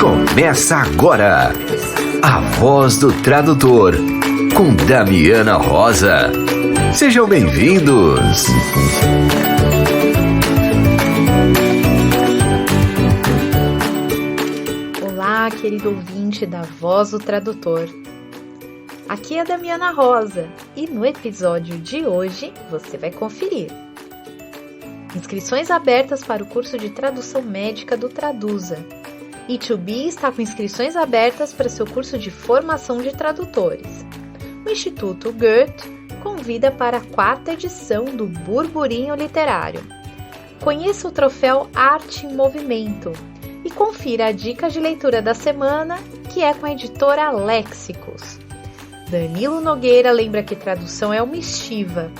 Começa agora, A Voz do Tradutor, com Damiana Rosa. Sejam bem-vindos! Olá, querido ouvinte da Voz do Tradutor. Aqui é a Damiana Rosa e no episódio de hoje você vai conferir. Inscrições abertas para o curso de tradução médica do Traduza. E2B está com inscrições abertas para seu curso de formação de tradutores. O Instituto Goethe convida para a 4ª edição do Burburinho Literário. Conheça o troféu Arte em Movimento e confira a dica de leitura da semana, que é com a editora Léxicos. Danilo Nogueira lembra que tradução é uma estiva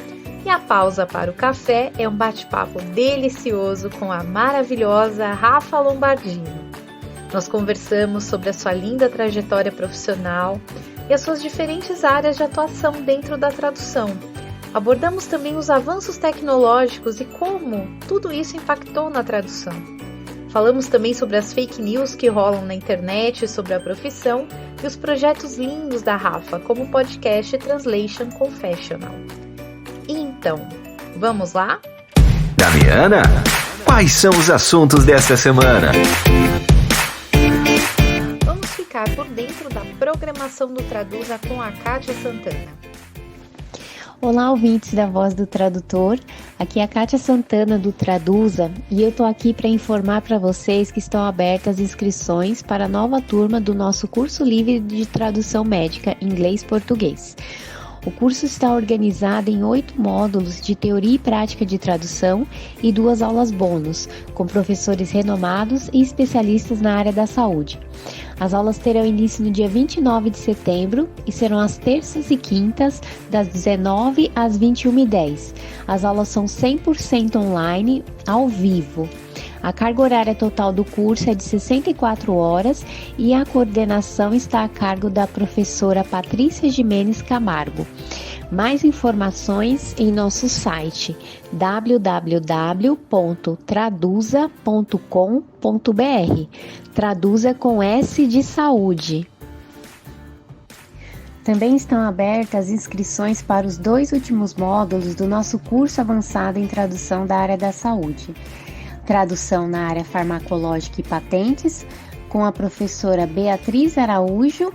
e a pausa para o café é um bate-papo delicioso com a maravilhosa Rafa Lombardino. Nós conversamos sobre a sua linda trajetória profissional e as suas diferentes áreas de atuação dentro da tradução. Abordamos também os avanços tecnológicos e como tudo isso impactou na tradução. Falamos também sobre as fake news que rolam na internet sobre a profissão e os projetos lindos da Rafa, como o podcast Translation Confessional. Então, vamos lá? Damiana, quais são os assuntos desta semana? Vamos ficar por dentro da programação do Traduza com a Kátia Santana. Olá, ouvintes da Voz do Tradutor. Aqui é a Kátia Santana do Traduza e eu estou aqui para informar para vocês que estão abertas inscrições para a nova turma do nosso curso livre de tradução médica inglês-português. O curso está organizado em 8 módulos de teoria e prática de tradução e 2 aulas bônus, com professores renomados e especialistas na área da saúde. As aulas terão início no dia 29 de setembro e serão às terças e quintas, das 19 às 21h10. As aulas são 100% online, ao vivo. A carga horária total do curso é de 64 horas e a coordenação está a cargo da professora Patrícia Jimenez Camargo. Mais informações em nosso site www.traduza.com.br. Traduza com S de saúde. Também estão abertas inscrições para os 2 últimos módulos do nosso curso avançado em tradução da área da saúde. Tradução na área farmacológica e patentes, com a professora Beatriz Araújo,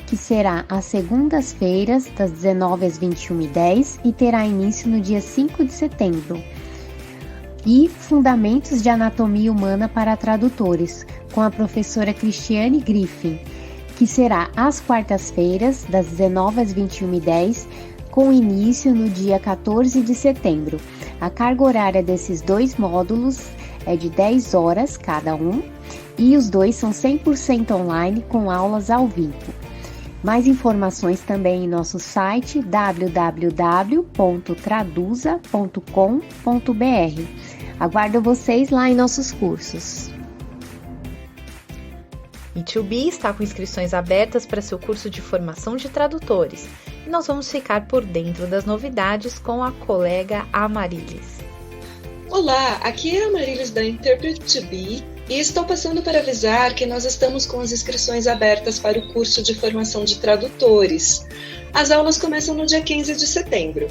que será às segundas-feiras, das 19 às 21h10 e terá início no dia 5 de setembro. E Fundamentos de Anatomia Humana para Tradutores, com a professora Cristiane Griffin, que será às quartas-feiras, das 19 às 21h10, com início no dia 14 de setembro. A carga horária desses 2 módulos é de 10 horas cada um e os 2 são 100% online com aulas ao vivo. Mais informações também em nosso site www.traduza.com.br. Aguardo vocês lá em nossos cursos. E2B está com inscrições abertas para seu curso de formação de tradutores e nós vamos ficar por dentro das novidades com a colega Amarilis. Olá, aqui é a Amarilis da Interpret2B e estou passando para avisar que nós estamos com as inscrições abertas para o curso de formação de tradutores. As aulas começam no dia 15 de setembro.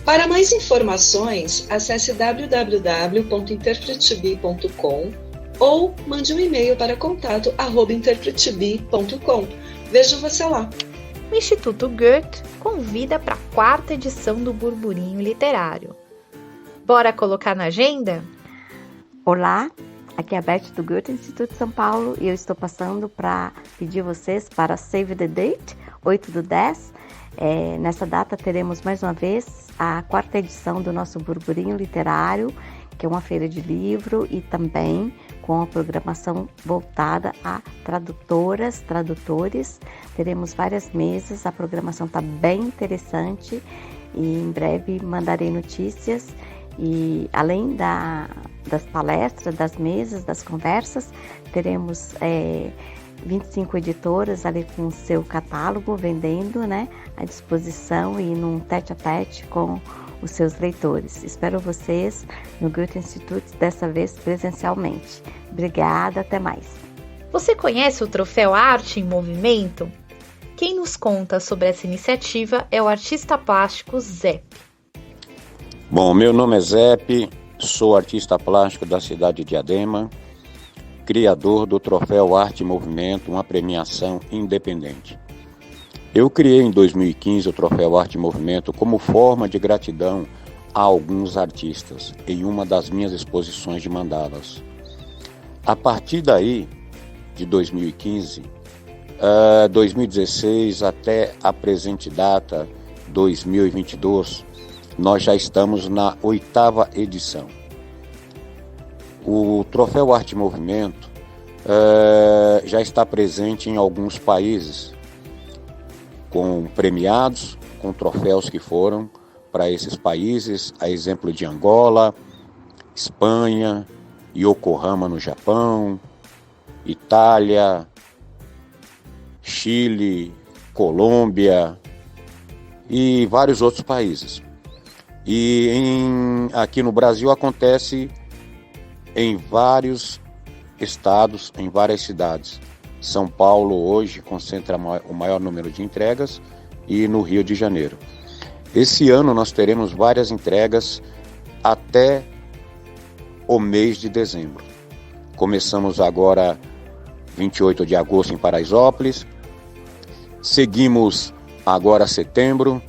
Para mais informações, acesse www.interpret2b.com ou mande um e-mail para contato@interpret2b.com. Vejo você lá. O Instituto Goethe convida para a 4ª edição do Burburinho Literário. Bora colocar na agenda? Olá, aqui é a Beth do Goethe Instituto São Paulo e eu estou passando para pedir vocês para Save the Date, 8/10. Nessa data teremos mais uma vez a 4ª edição do nosso Burburinho Literário, que é uma feira de livro e também com a programação voltada a tradutoras, tradutores. Teremos várias mesas, a programação está bem interessante e em breve mandarei notícias. E além das palestras, das mesas, das conversas, teremos 25 editoras ali com o seu catálogo vendendo, né, à disposição e num tete-a-tete com os seus leitores. Espero vocês no Goethe Institut, dessa vez presencialmente. Obrigada, até mais. Você conhece o troféu Arte em Movimento? Quem nos conta sobre essa iniciativa é o artista plástico Zep. Bom, meu nome é Zep, sou artista plástico da cidade de Diadema, criador do troféu Arte em Movimento, uma premiação independente. Eu criei em 2015 o troféu Arte em Movimento como forma de gratidão a alguns artistas em uma das minhas exposições de mandalas. A partir daí, de 2015, 2016 até a presente data, 2022, nós já estamos na 8ª edição. O troféu Arte em Movimento já está presente em alguns países, com premiados, com troféus que foram para esses países, a exemplo de Angola, Espanha, Yokohama no Japão, Itália, Chile, Colômbia e vários outros países. E aqui no Brasil acontece em vários estados, em várias cidades. São Paulo hoje concentra o maior número de entregas e no Rio de Janeiro. Esse ano nós teremos várias entregas até o mês de dezembro. Começamos agora 28 de agosto em Paraisópolis, seguimos agora setembro,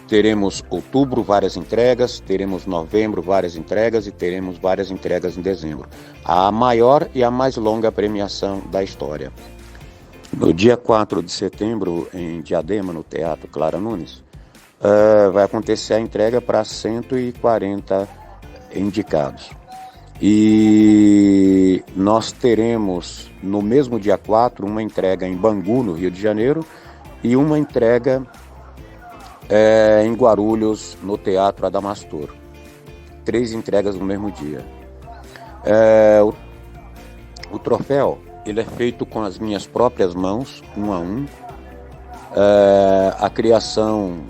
teremos outubro várias entregas, teremos novembro várias entregas e teremos várias entregas em dezembro. A maior e a mais longa premiação da história. No dia 4 de setembro, em Diadema, no Teatro Clara Nunes, vai acontecer a entrega para 140 indicados. E nós teremos, no mesmo dia 4, uma entrega em Bangu, no Rio de Janeiro, e uma entrega em Guarulhos, no Teatro Adamastor. 3 entregas no mesmo dia. O troféu, ele é feito com as minhas próprias mãos, um a um. A criação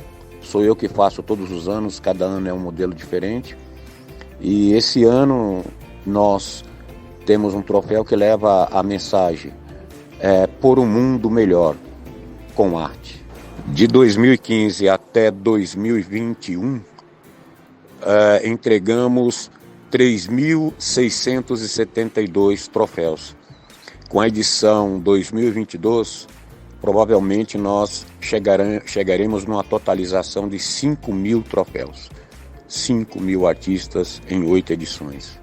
sou eu que faço todos os anos, cada ano é um modelo diferente. E esse ano nós temos um troféu que leva a mensagem por um mundo melhor com arte. De 2015 até 2021, entregamos 3.672 troféus. Com a edição 2022, provavelmente nós chegaremos numa totalização de 5.000 troféus. 5.000 artistas em 8 edições.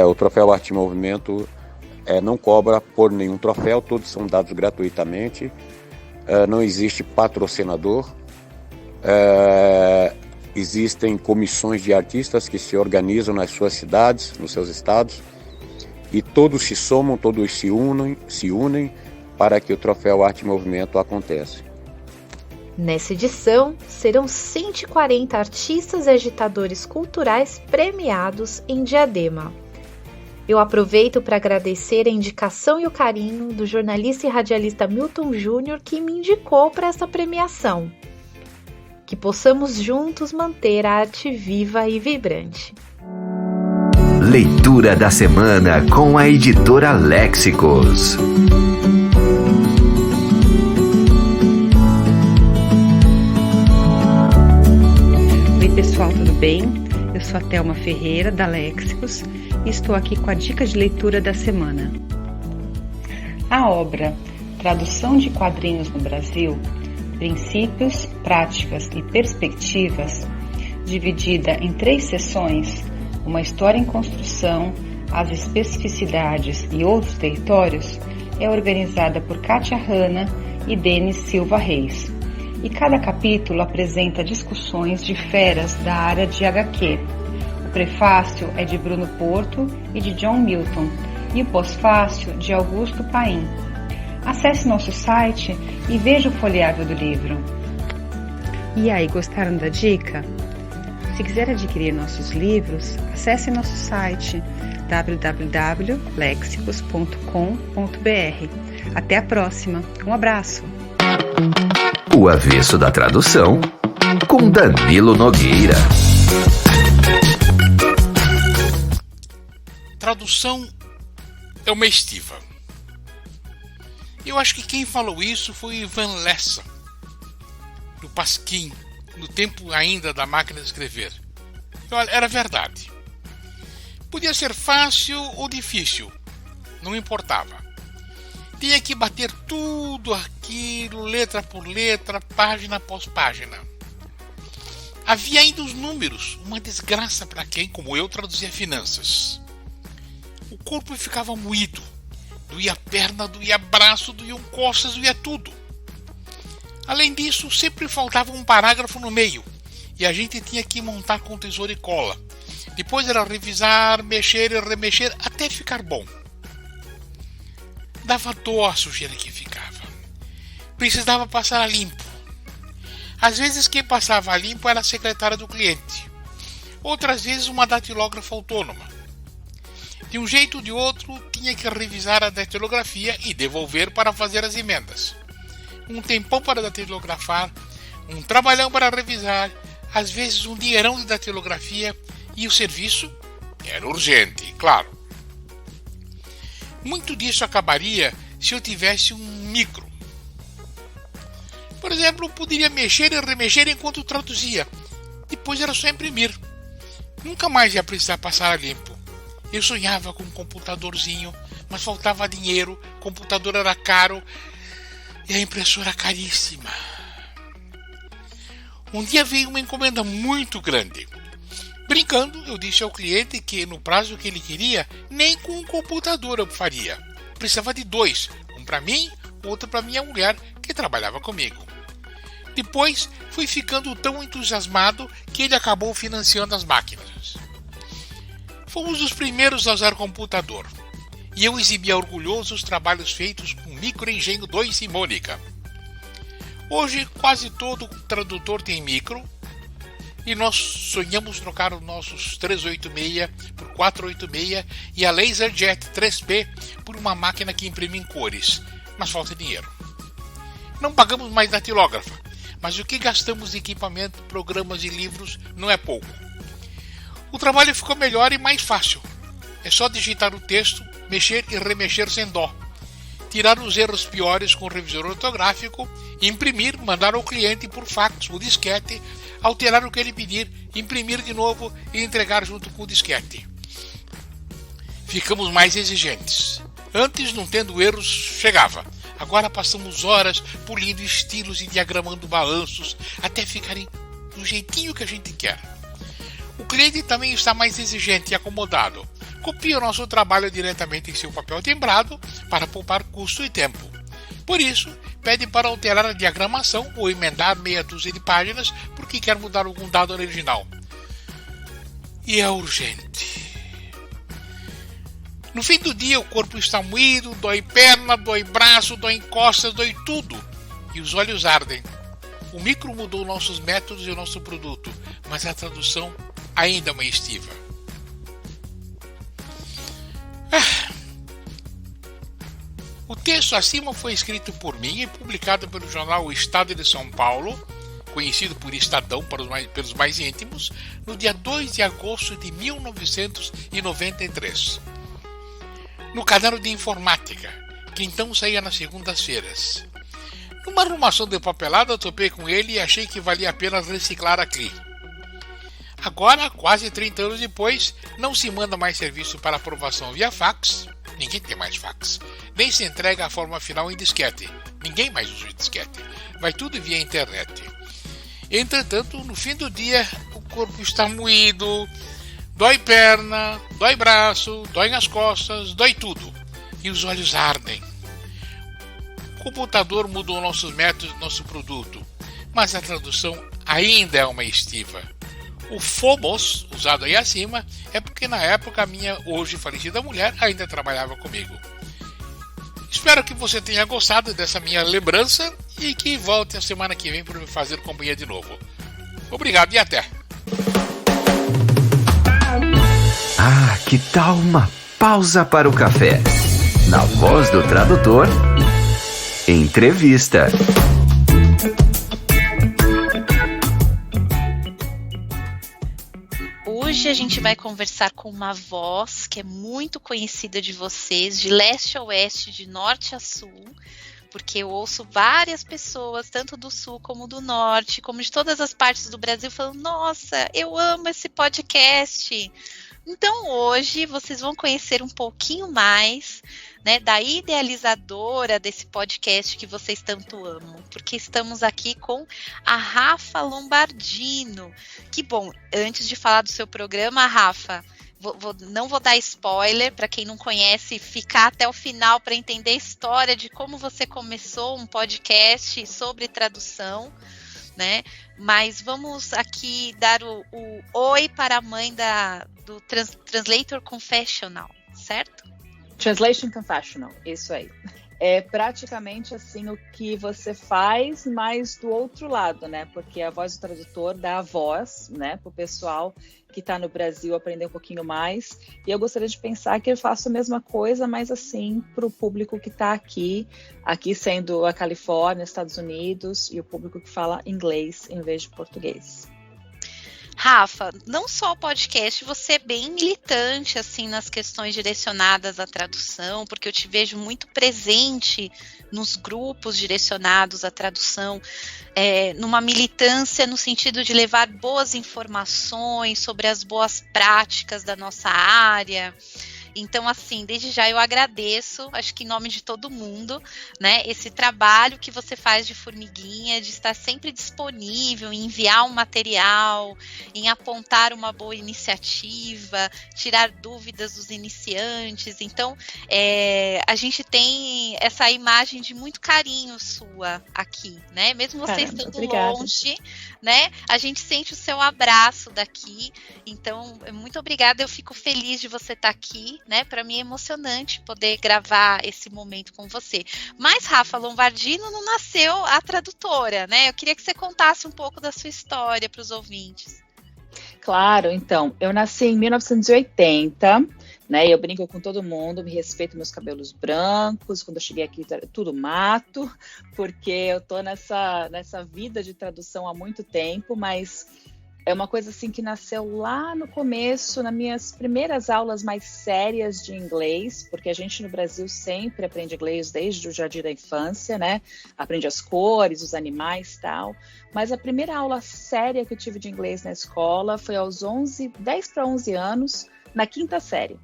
O troféu Arte em Movimento não cobra por nenhum troféu, todos são dados gratuitamente. Não existe patrocinador. Existem comissões de artistas que se organizam nas suas cidades, nos seus estados, e todos se somam, todos se unem para que o troféu Arte em Movimento aconteça. Nessa edição, serão 140 artistas e agitadores culturais premiados em Diadema. Eu aproveito para agradecer a indicação e o carinho do jornalista e radialista Milton Júnior, que me indicou para essa premiação. Que possamos juntos manter a arte viva e vibrante. Leitura da semana com a editora Léxicos. Pessoal, tudo bem? Eu sou a Thelma Ferreira, da Léxicos, e estou aqui com a dica de leitura da semana. A obra Tradução de Quadrinhos no Brasil, Princípios, Práticas e Perspectivas, dividida em 3 seções, uma história em construção, as especificidades e outros territórios, é organizada por Kátia Hanna e Denis Silva Reis. E cada capítulo apresenta discussões de feras da área de HQ. O prefácio é de Bruno Porto e de John Milton, e o pós-fácio de Augusto Paim. Acesse nosso site e veja o folheado do livro. E aí, gostaram da dica? Se quiser adquirir nossos livros, acesse nosso site www.lexicos.com.br. Até a próxima. Um abraço! O avesso da tradução, com Danilo Nogueira. Tradução é uma estiva. Eu acho que quem falou isso foi Ivan Lessa, do Pasquim, no tempo ainda da máquina de escrever. Olha, era verdade. Podia ser fácil ou difícil, não importava. Tinha que bater tudo aquilo, letra por letra, página após página. Havia ainda os números, uma desgraça para quem, como eu, traduzia finanças. O corpo ficava moído. Doía perna, doía braço, doía costas, doía tudo. Além disso, sempre faltava um parágrafo no meio, e a gente tinha que montar com tesoura e cola. Depois era revisar, mexer e remexer até ficar bom. Dava dó a sujeira que ficava. Precisava passar a limpo. Às vezes quem passava a limpo era a secretária do cliente. Outras vezes uma datilógrafa autônoma. De um jeito ou de outro, tinha que revisar a datilografia e devolver para fazer as emendas. Um tempão para datilografar, um trabalhão para revisar, às vezes um dinheirão de datilografia, e o serviço era urgente, claro. Muito disso acabaria se eu tivesse um micro. Por exemplo, eu poderia mexer e remexer enquanto traduzia. Depois era só imprimir. Nunca mais ia precisar passar a limpo. Eu sonhava com um computadorzinho, mas faltava dinheiro, o computador era caro e a impressora caríssima. Um dia veio uma encomenda muito grande. Brincando, eu disse ao cliente que no prazo que ele queria, nem com um computador eu faria. Precisava de 2, um para mim, outro para minha mulher, que trabalhava comigo. Depois, fui ficando tão entusiasmado que ele acabou financiando as máquinas. Fomos os primeiros a usar computador, e eu exibia orgulhoso os trabalhos feitos com microengenho 2 e Mônica. Hoje, quase todo tradutor tem micro, e nós sonhamos trocar os nossos 386 por 486 e a LaserJet 3P por uma máquina que imprime em cores, mas falta dinheiro. Não pagamos mais datilógrafa, mas o que gastamos de equipamento, programas e livros não é pouco. O trabalho ficou melhor e mais fácil. É só digitar o texto, mexer e remexer sem dó. Tirar os erros piores com o revisor ortográfico, imprimir, mandar ao cliente por fax ou disquete, alterar o que ele pedir, imprimir de novo e entregar junto com o disquete. Ficamos mais exigentes. Antes, não tendo erros, chegava. Agora passamos horas polindo estilos e diagramando balanços até ficarem do jeitinho que a gente quer. O cliente também está mais exigente e acomodado. Copia o nosso trabalho diretamente em seu papel timbrado para poupar custo e tempo. Por isso, pede para alterar a diagramação ou emendar meia dúzia de páginas porque quer mudar algum dado original. E é urgente. No fim do dia, o corpo está moído, dói perna, dói braço, dói costas, dói tudo. E os olhos ardem. O micro mudou nossos métodos e o nosso produto, mas a tradução ainda é uma estiva. O texto acima foi escrito por mim e publicado pelo jornal O Estado de São Paulo, conhecido por Estadão pelos mais íntimos, no dia 2 de agosto de 1993. No caderno de informática, que então saía nas segundas-feiras. Numa arrumação de papelada, eu topei com ele e achei que valia a pena reciclar aqui. Agora, quase 30 anos depois, não se manda mais serviço para aprovação via fax, ninguém tem mais fax, nem se entrega a forma final em disquete, ninguém mais usa disquete, vai tudo via internet. Entretanto, no fim do dia, o corpo está moído, dói perna, dói braço, dói nas costas, dói tudo, e os olhos ardem. O computador mudou nossos métodos, nosso produto, mas a tradução ainda é uma estiva. O fomos, usado aí acima, é porque na época a minha hoje falecida mulher ainda trabalhava comigo. Espero que você tenha gostado dessa minha lembrança e que volte a semana que vem para me fazer companhia de novo. Obrigado e até! Ah, que tal uma pausa para o café? Na voz do tradutor, entrevista. hoje a gente vai conversar com uma voz que é muito conhecida de vocês, de leste a oeste, de norte a sul, porque eu ouço várias pessoas, tanto do sul como do norte, como de todas as partes do Brasil, falando: nossa, eu amo esse podcast. Então hoje vocês vão conhecer um pouquinho mais, né, da idealizadora desse podcast que vocês tanto amam, porque estamos aqui com a Rafa Lombardino. Que bom, antes de falar do seu programa, Rafa, não vou dar spoiler para quem não conhece, ficar até o final para entender a história de como você começou um podcast sobre tradução, né? Mas vamos aqui dar o oi para a mãe do Translator Confessional, certo? Translation Confessional, isso aí. É praticamente assim o que você faz, mas do outro lado, né? Porque a voz do tradutor dá a voz, né, para o pessoal que está no Brasil aprender um pouquinho mais. E eu gostaria de pensar que eu faço a mesma coisa, mas assim, para o público que está aqui sendo a Califórnia, Estados Unidos, e o público que fala inglês em vez de português. Rafa, não só o podcast, você é bem militante assim nas questões direcionadas à tradução, porque eu te vejo muito presente nos grupos direcionados à tradução, numa militância no sentido de levar boas informações sobre as boas práticas da nossa área. Então, assim, desde já eu agradeço, acho que em nome de todo mundo, né, esse trabalho que você faz de formiguinha, de estar sempre disponível, em enviar um material, em apontar uma boa iniciativa, tirar dúvidas dos iniciantes. Então, a gente tem essa imagem de muito carinho sua aqui, né? Mesmo você estando longe, né? A gente sente o seu abraço daqui. Então, muito obrigada, eu fico feliz de você estar aqui, né? Para mim é emocionante poder gravar esse momento com você. Mas Rafa Lombardino não nasceu a tradutora, né? Eu queria que você contasse um pouco da sua história para os ouvintes. Claro, então, eu nasci em 1980, né? Eu brinco com todo mundo, me respeito meus cabelos brancos. Quando eu cheguei aqui era tudo mato, porque eu tô nessa vida de tradução há muito tempo, mas é uma coisa assim que nasceu lá no começo, nas minhas primeiras aulas mais sérias de inglês, porque a gente no Brasil sempre aprende inglês desde o jardim da infância, né? Aprende as cores, os animais e tal. Mas a primeira aula séria que eu tive de inglês na escola foi aos 10 para 11 anos, na quinta série.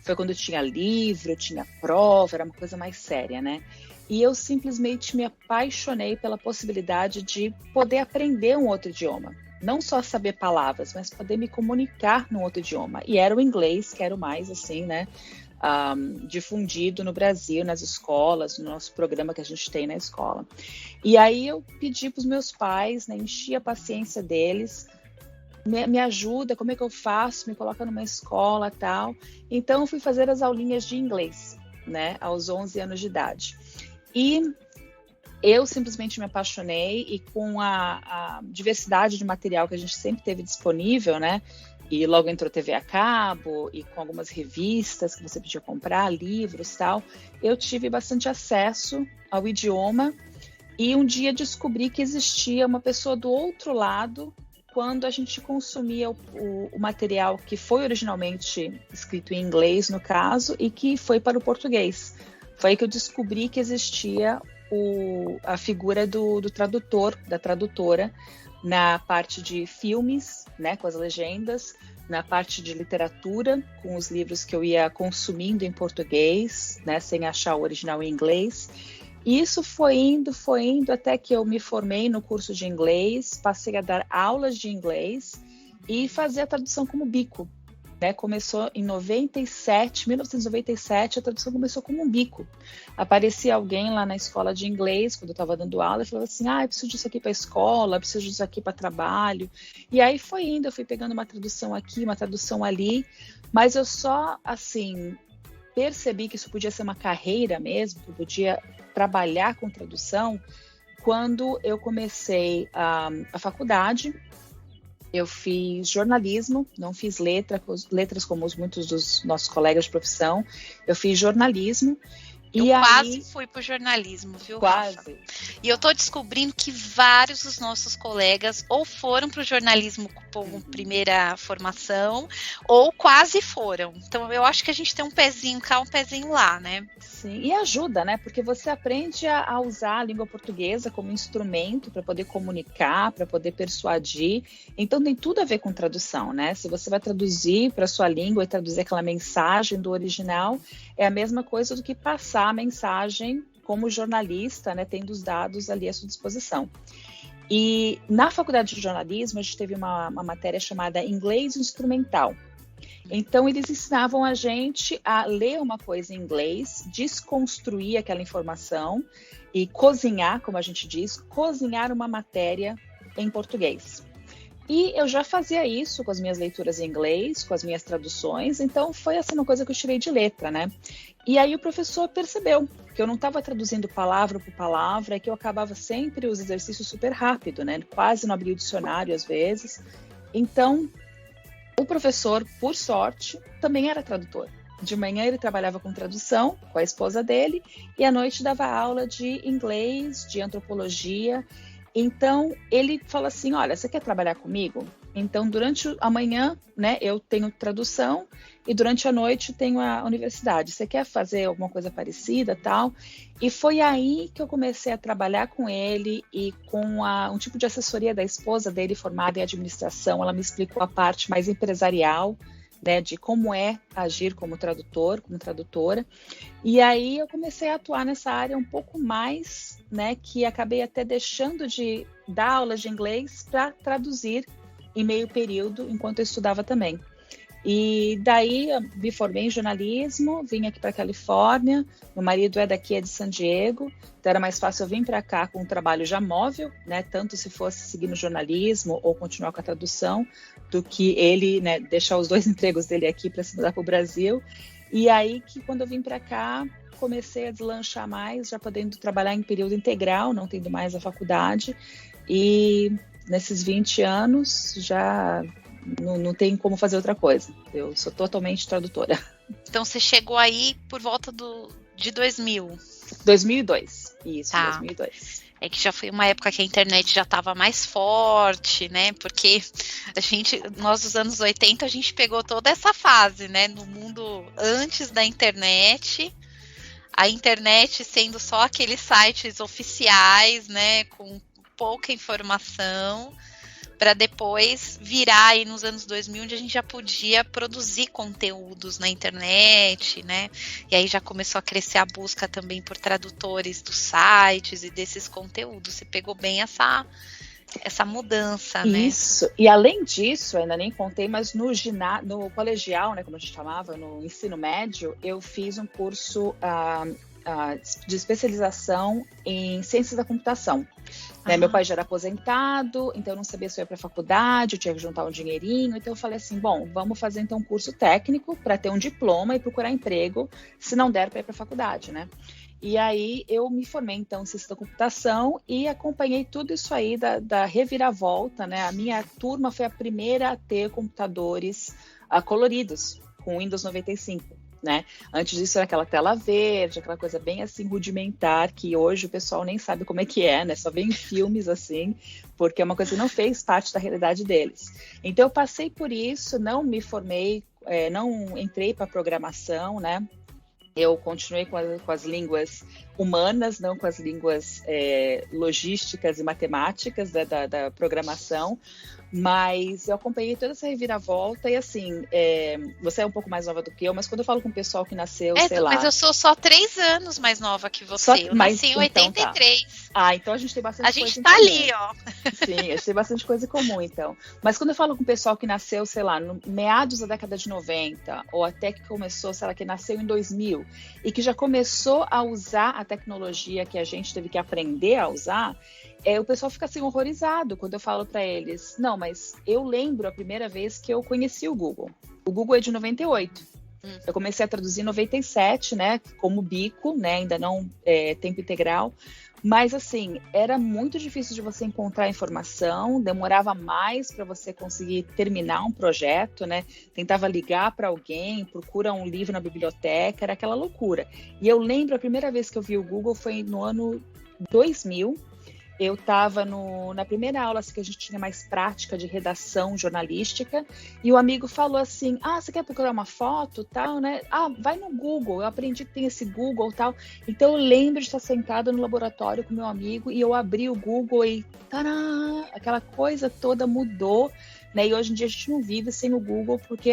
Foi quando tinha livro, tinha prova, era uma coisa mais séria, né? E eu simplesmente me apaixonei pela possibilidade de poder aprender um outro idioma. Não só saber palavras, mas poder me comunicar num outro idioma. E era o inglês, que era o mais, assim, né, difundido no Brasil, nas escolas, no nosso programa que a gente tem na escola. E aí eu pedi para os meus pais, né, enchi a paciência deles, me ajuda, como é que eu faço, me coloca numa escola e tal. Então eu fui fazer as aulinhas de inglês, né, aos 11 anos de idade. E eu simplesmente me apaixonei, e com a diversidade de material que a gente sempre teve disponível, né? E logo entrou TV a cabo, e com algumas revistas que você podia comprar, livros e tal, eu tive bastante acesso ao idioma, e um dia descobri que existia uma pessoa do outro lado quando a gente consumia o material que foi originalmente escrito em inglês, no caso, e que foi para o português. Foi aí que eu descobri que existia a figura do tradutor, da tradutora, na parte de filmes, né, com as legendas, na parte de literatura, com os livros que eu ia consumindo em português, né, sem achar o original em inglês. E isso foi indo até que eu me formei no curso de inglês, passei a dar aulas de inglês e fazer a tradução como bico. Né, começou em 1997, a tradução começou como um bico. Aparecia alguém lá na escola de inglês, quando eu estava dando aula, e falava assim, eu preciso disso aqui para a escola, preciso disso aqui para trabalho. E aí foi indo, eu fui pegando uma tradução aqui, uma tradução ali, mas eu só, assim, percebi que isso podia ser uma carreira mesmo, que eu podia trabalhar com tradução, quando eu comecei a faculdade. Eu fiz jornalismo, não fiz letras como muitos dos nossos colegas de profissão. Eu fiz jornalismo Eu E quase aí, fui pro jornalismo, viu, Rafa? quase. E eu tô descobrindo que vários dos nossos colegas ou foram pro jornalismo como primeira formação, ou quase foram. Então eu acho que a gente tem um pezinho cá, um pezinho lá, né? Sim, e ajuda, né? Porque você aprende a usar a língua portuguesa como instrumento para poder comunicar, para poder persuadir. Então tem tudo a ver com tradução, né? Se você vai traduzir para sua língua e traduzir aquela mensagem do original, é a mesma coisa do que passar a mensagem como jornalista, né? Tendo os dados ali à sua disposição. E na faculdade de jornalismo, a gente teve uma matéria chamada Inglês Instrumental. Então, eles ensinavam a gente a ler uma coisa em inglês, desconstruir aquela informação e cozinhar, como a gente diz, cozinhar uma matéria em português. E eu já fazia isso com as minhas leituras em inglês, com as minhas traduções, então foi assim uma coisa que eu tirei de letra, né? E aí o professor percebeu que eu não estava traduzindo palavra por palavra, que eu acabava sempre os exercícios super rápido, né? Quase não abria o dicionário às vezes. Então, o professor, por sorte, também era tradutor. De manhã ele trabalhava com tradução, com a esposa dele, e à noite dava aula de inglês, de antropologia. Então, ele fala assim, olha, você quer trabalhar comigo? Então, durante a manhã, né, eu tenho tradução e durante a noite tenho a universidade. Você quer fazer alguma coisa parecida, tal? E foi aí que eu comecei a trabalhar com ele e com um tipo de assessoria da esposa dele, formada em administração. Ela me explicou a parte mais empresarial, né, de como é agir como tradutor, como tradutora. E aí eu comecei a atuar nessa área um pouco mais, né, que acabei até deixando de dar aulas de inglês para traduzir em meio período, enquanto eu estudava também. E daí eu me formei em jornalismo, vim aqui para a Califórnia, meu marido é daqui, é de San Diego, então era mais fácil eu vir para cá com um trabalho já móvel, né, tanto se fosse seguir no jornalismo ou continuar com a tradução, do que ele, né, deixar os 2 empregos dele aqui para se mudar para o Brasil. E aí que quando eu vim para cá, comecei a deslanchar mais, já podendo trabalhar em período integral, não tendo mais a faculdade, e nesses 20 anos já não tem como fazer outra coisa. Eu sou totalmente tradutora. Então você chegou aí por volta de 2000. 2002, isso, Tá. 2002. É que já foi uma época que a internet já estava mais forte, né? Porque nós dos anos 80, a gente pegou toda essa fase, né? No mundo antes da internet, a internet sendo só aqueles sites oficiais, né? Com pouca informação, para depois virar aí nos anos 2000, onde a gente já podia produzir conteúdos na internet, né? E aí já começou a crescer a busca também por tradutores dos sites e desses conteúdos. Você pegou bem essa mudança, né? Isso. E além disso, ainda nem contei, mas no colegial, né, como a gente chamava, no ensino médio, eu fiz um curso de especialização em ciências da computação. Né? Meu pai já era aposentado, então eu não sabia se eu ia para a faculdade, eu tinha que juntar um dinheirinho, então eu falei assim, bom, vamos fazer então um curso técnico para ter um diploma e procurar emprego, se não der para ir para a faculdade, né? E aí eu me formei então em ciência da computação e acompanhei tudo isso aí da reviravolta, né? A minha turma foi a primeira a ter computadores coloridos, com Windows 95. Né? Antes disso era aquela tela verde, aquela coisa bem assim rudimentar, que hoje o pessoal nem sabe como é que é, né? Só vê em filmes assim, porque é uma coisa que não fez parte da realidade deles. Então eu passei por isso, não me formei, não entrei para programação, né? Eu continuei com as línguas humanas, não com as línguas logísticas e matemáticas da programação, mas eu acompanhei toda essa reviravolta e assim, você é um pouco mais nova do que eu, mas quando eu falo com o pessoal que nasceu, sei lá... Mas eu sou só 3 anos mais nova que você, eu nasci em 83. Então tá. Então a gente tem bastante coisa em comum. A gente tá ali, ó. Sim, a gente tem bastante coisa em comum, então. Mas quando eu falo com o pessoal que nasceu, sei lá, no meados da década de 90, ou até que começou, sei lá, que nasceu em 2000, e que já começou a usar a tecnologia que a gente teve que aprender a usar, o pessoal fica assim horrorizado quando eu falo para eles, não, mas eu lembro a primeira vez que eu conheci o Google. O Google é de 98. Eu comecei a traduzir em 97, né, como bico, né, ainda não tempo integral, Mas, assim, era muito difícil de você encontrar informação, demorava mais para você conseguir terminar um projeto, né? Tentava ligar para alguém, procura um livro na biblioteca, era aquela loucura. E eu lembro, a primeira vez que eu vi o Google foi no ano 2000. Eu estava na primeira aula assim, que a gente tinha mais prática de redação jornalística, e o amigo falou assim, você quer procurar uma foto, tal, né? Vai no Google, eu aprendi que tem esse Google, tal. Então eu lembro de estar sentada no laboratório com meu amigo, e eu abri o Google e tará, aquela coisa toda mudou, né? E hoje em dia a gente não vive sem o Google, porque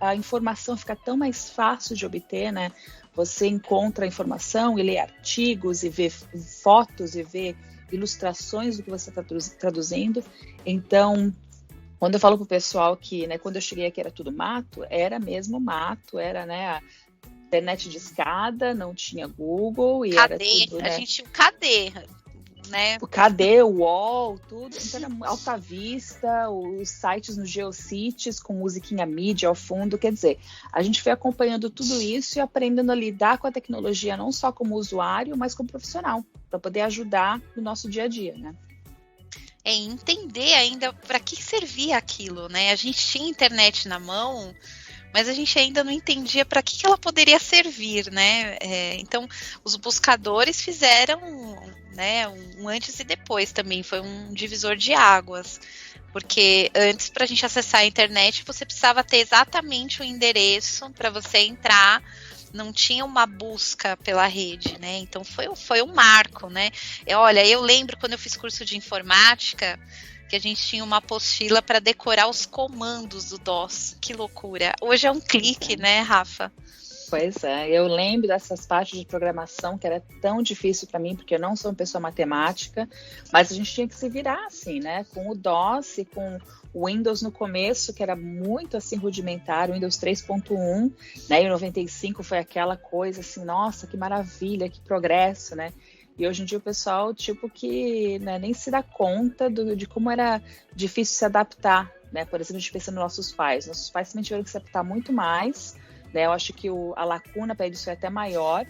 a informação fica tão mais fácil de obter, né? Você encontra a informação e lê artigos, e vê fotos, e vê ilustrações do que você está traduzindo. Então, quando eu falo para o pessoal que, né, quando eu cheguei aqui era tudo mato, era mesmo mato, era, né, a internet de escada, não tinha Google, e era tudo, né? A gente tinha o KD, né? O KD, o UOL, tudo, então era Alta Vista, os sites no Geocities com musiquinha mídia ao fundo, quer dizer, a gente foi acompanhando tudo isso e aprendendo a lidar com a tecnologia não só como usuário, mas como profissional, para poder ajudar no nosso dia a dia, né? Entender ainda para que servia aquilo, né? A gente tinha internet na mão, mas a gente ainda não entendia para que ela poderia servir, né? Então, os buscadores fizeram, né, um antes e depois também, foi um divisor de águas, porque antes, para a gente acessar a internet, você precisava ter exatamente o endereço para você entrar, não tinha uma busca pela rede, né? Então foi um marco, né? Olha, eu lembro quando eu fiz curso de informática, que a gente tinha uma apostila para decorar os comandos do DOS. Que loucura. Hoje é um clique, né, Rafa? Pois é, eu lembro dessas partes de programação que era tão difícil para mim, porque eu não sou uma pessoa matemática, mas a gente tinha que se virar assim, né? Com o DOS e com o Windows no começo, que era muito assim rudimentar, o Windows 3.1, né? E o 95 foi aquela coisa assim, nossa, que maravilha, que progresso, né? E hoje em dia o pessoal, tipo, que, né, nem se dá conta de como era difícil se adaptar, né? Por exemplo, a gente pensa nos nossos pais. Nossos pais também tiveram que se adaptar muito mais, né? Eu acho que a lacuna para eles foi até maior.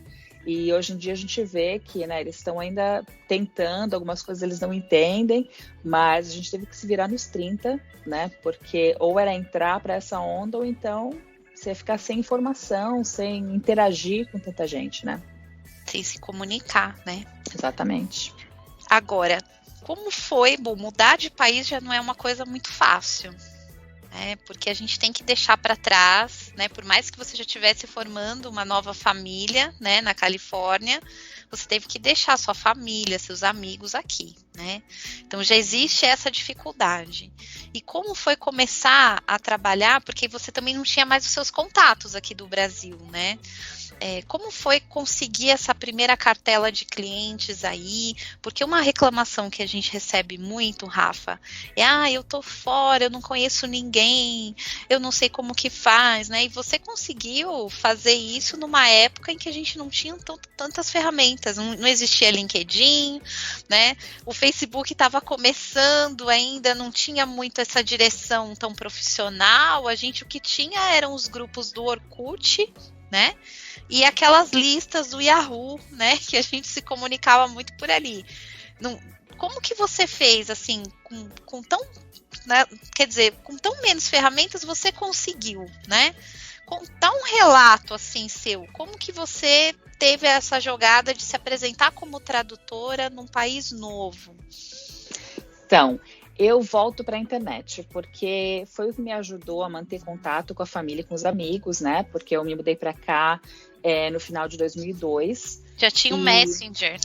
E hoje em dia a gente vê que, né, eles estão ainda tentando, algumas coisas eles não entendem, mas a gente teve que se virar nos 30, né? Porque ou era entrar para essa onda, ou então você ia ficar sem informação, sem interagir com tanta gente, né? Sem se comunicar, né? Exatamente. Agora, como foi? Bom, mudar de país já não é uma coisa muito fácil, né? Porque a gente tem que deixar para trás, né? Por mais que você já estivesse formando uma nova família, né, na Califórnia, você teve que deixar sua família, seus amigos aqui, né? Então já existe essa dificuldade. E como foi começar a trabalhar? Porque você também não tinha mais os seus contatos aqui do Brasil, né? Como foi conseguir essa primeira cartela de clientes aí? Porque uma reclamação que a gente recebe muito, Rafa, eu tô fora, eu não conheço ninguém, eu não sei como que faz, né? E você conseguiu fazer isso numa época em que a gente não tinha tantas ferramentas, não existia LinkedIn, né? O Facebook estava começando ainda, não tinha muito essa direção tão profissional, o que tinha eram os grupos do Orkut, né? E aquelas listas do Yahoo, né? Que a gente se comunicava muito por ali. Como que você fez, assim, com tão, né, quer dizer, com tão menos ferramentas você conseguiu, né? Contar um relato, assim, seu. Como que você teve essa jogada de se apresentar como tradutora num país novo? Então, eu volto para a internet, porque foi o que me ajudou a manter contato com a família e com os amigos, né? Porque eu me mudei para cá no final de 2002. Já tinha o Messenger.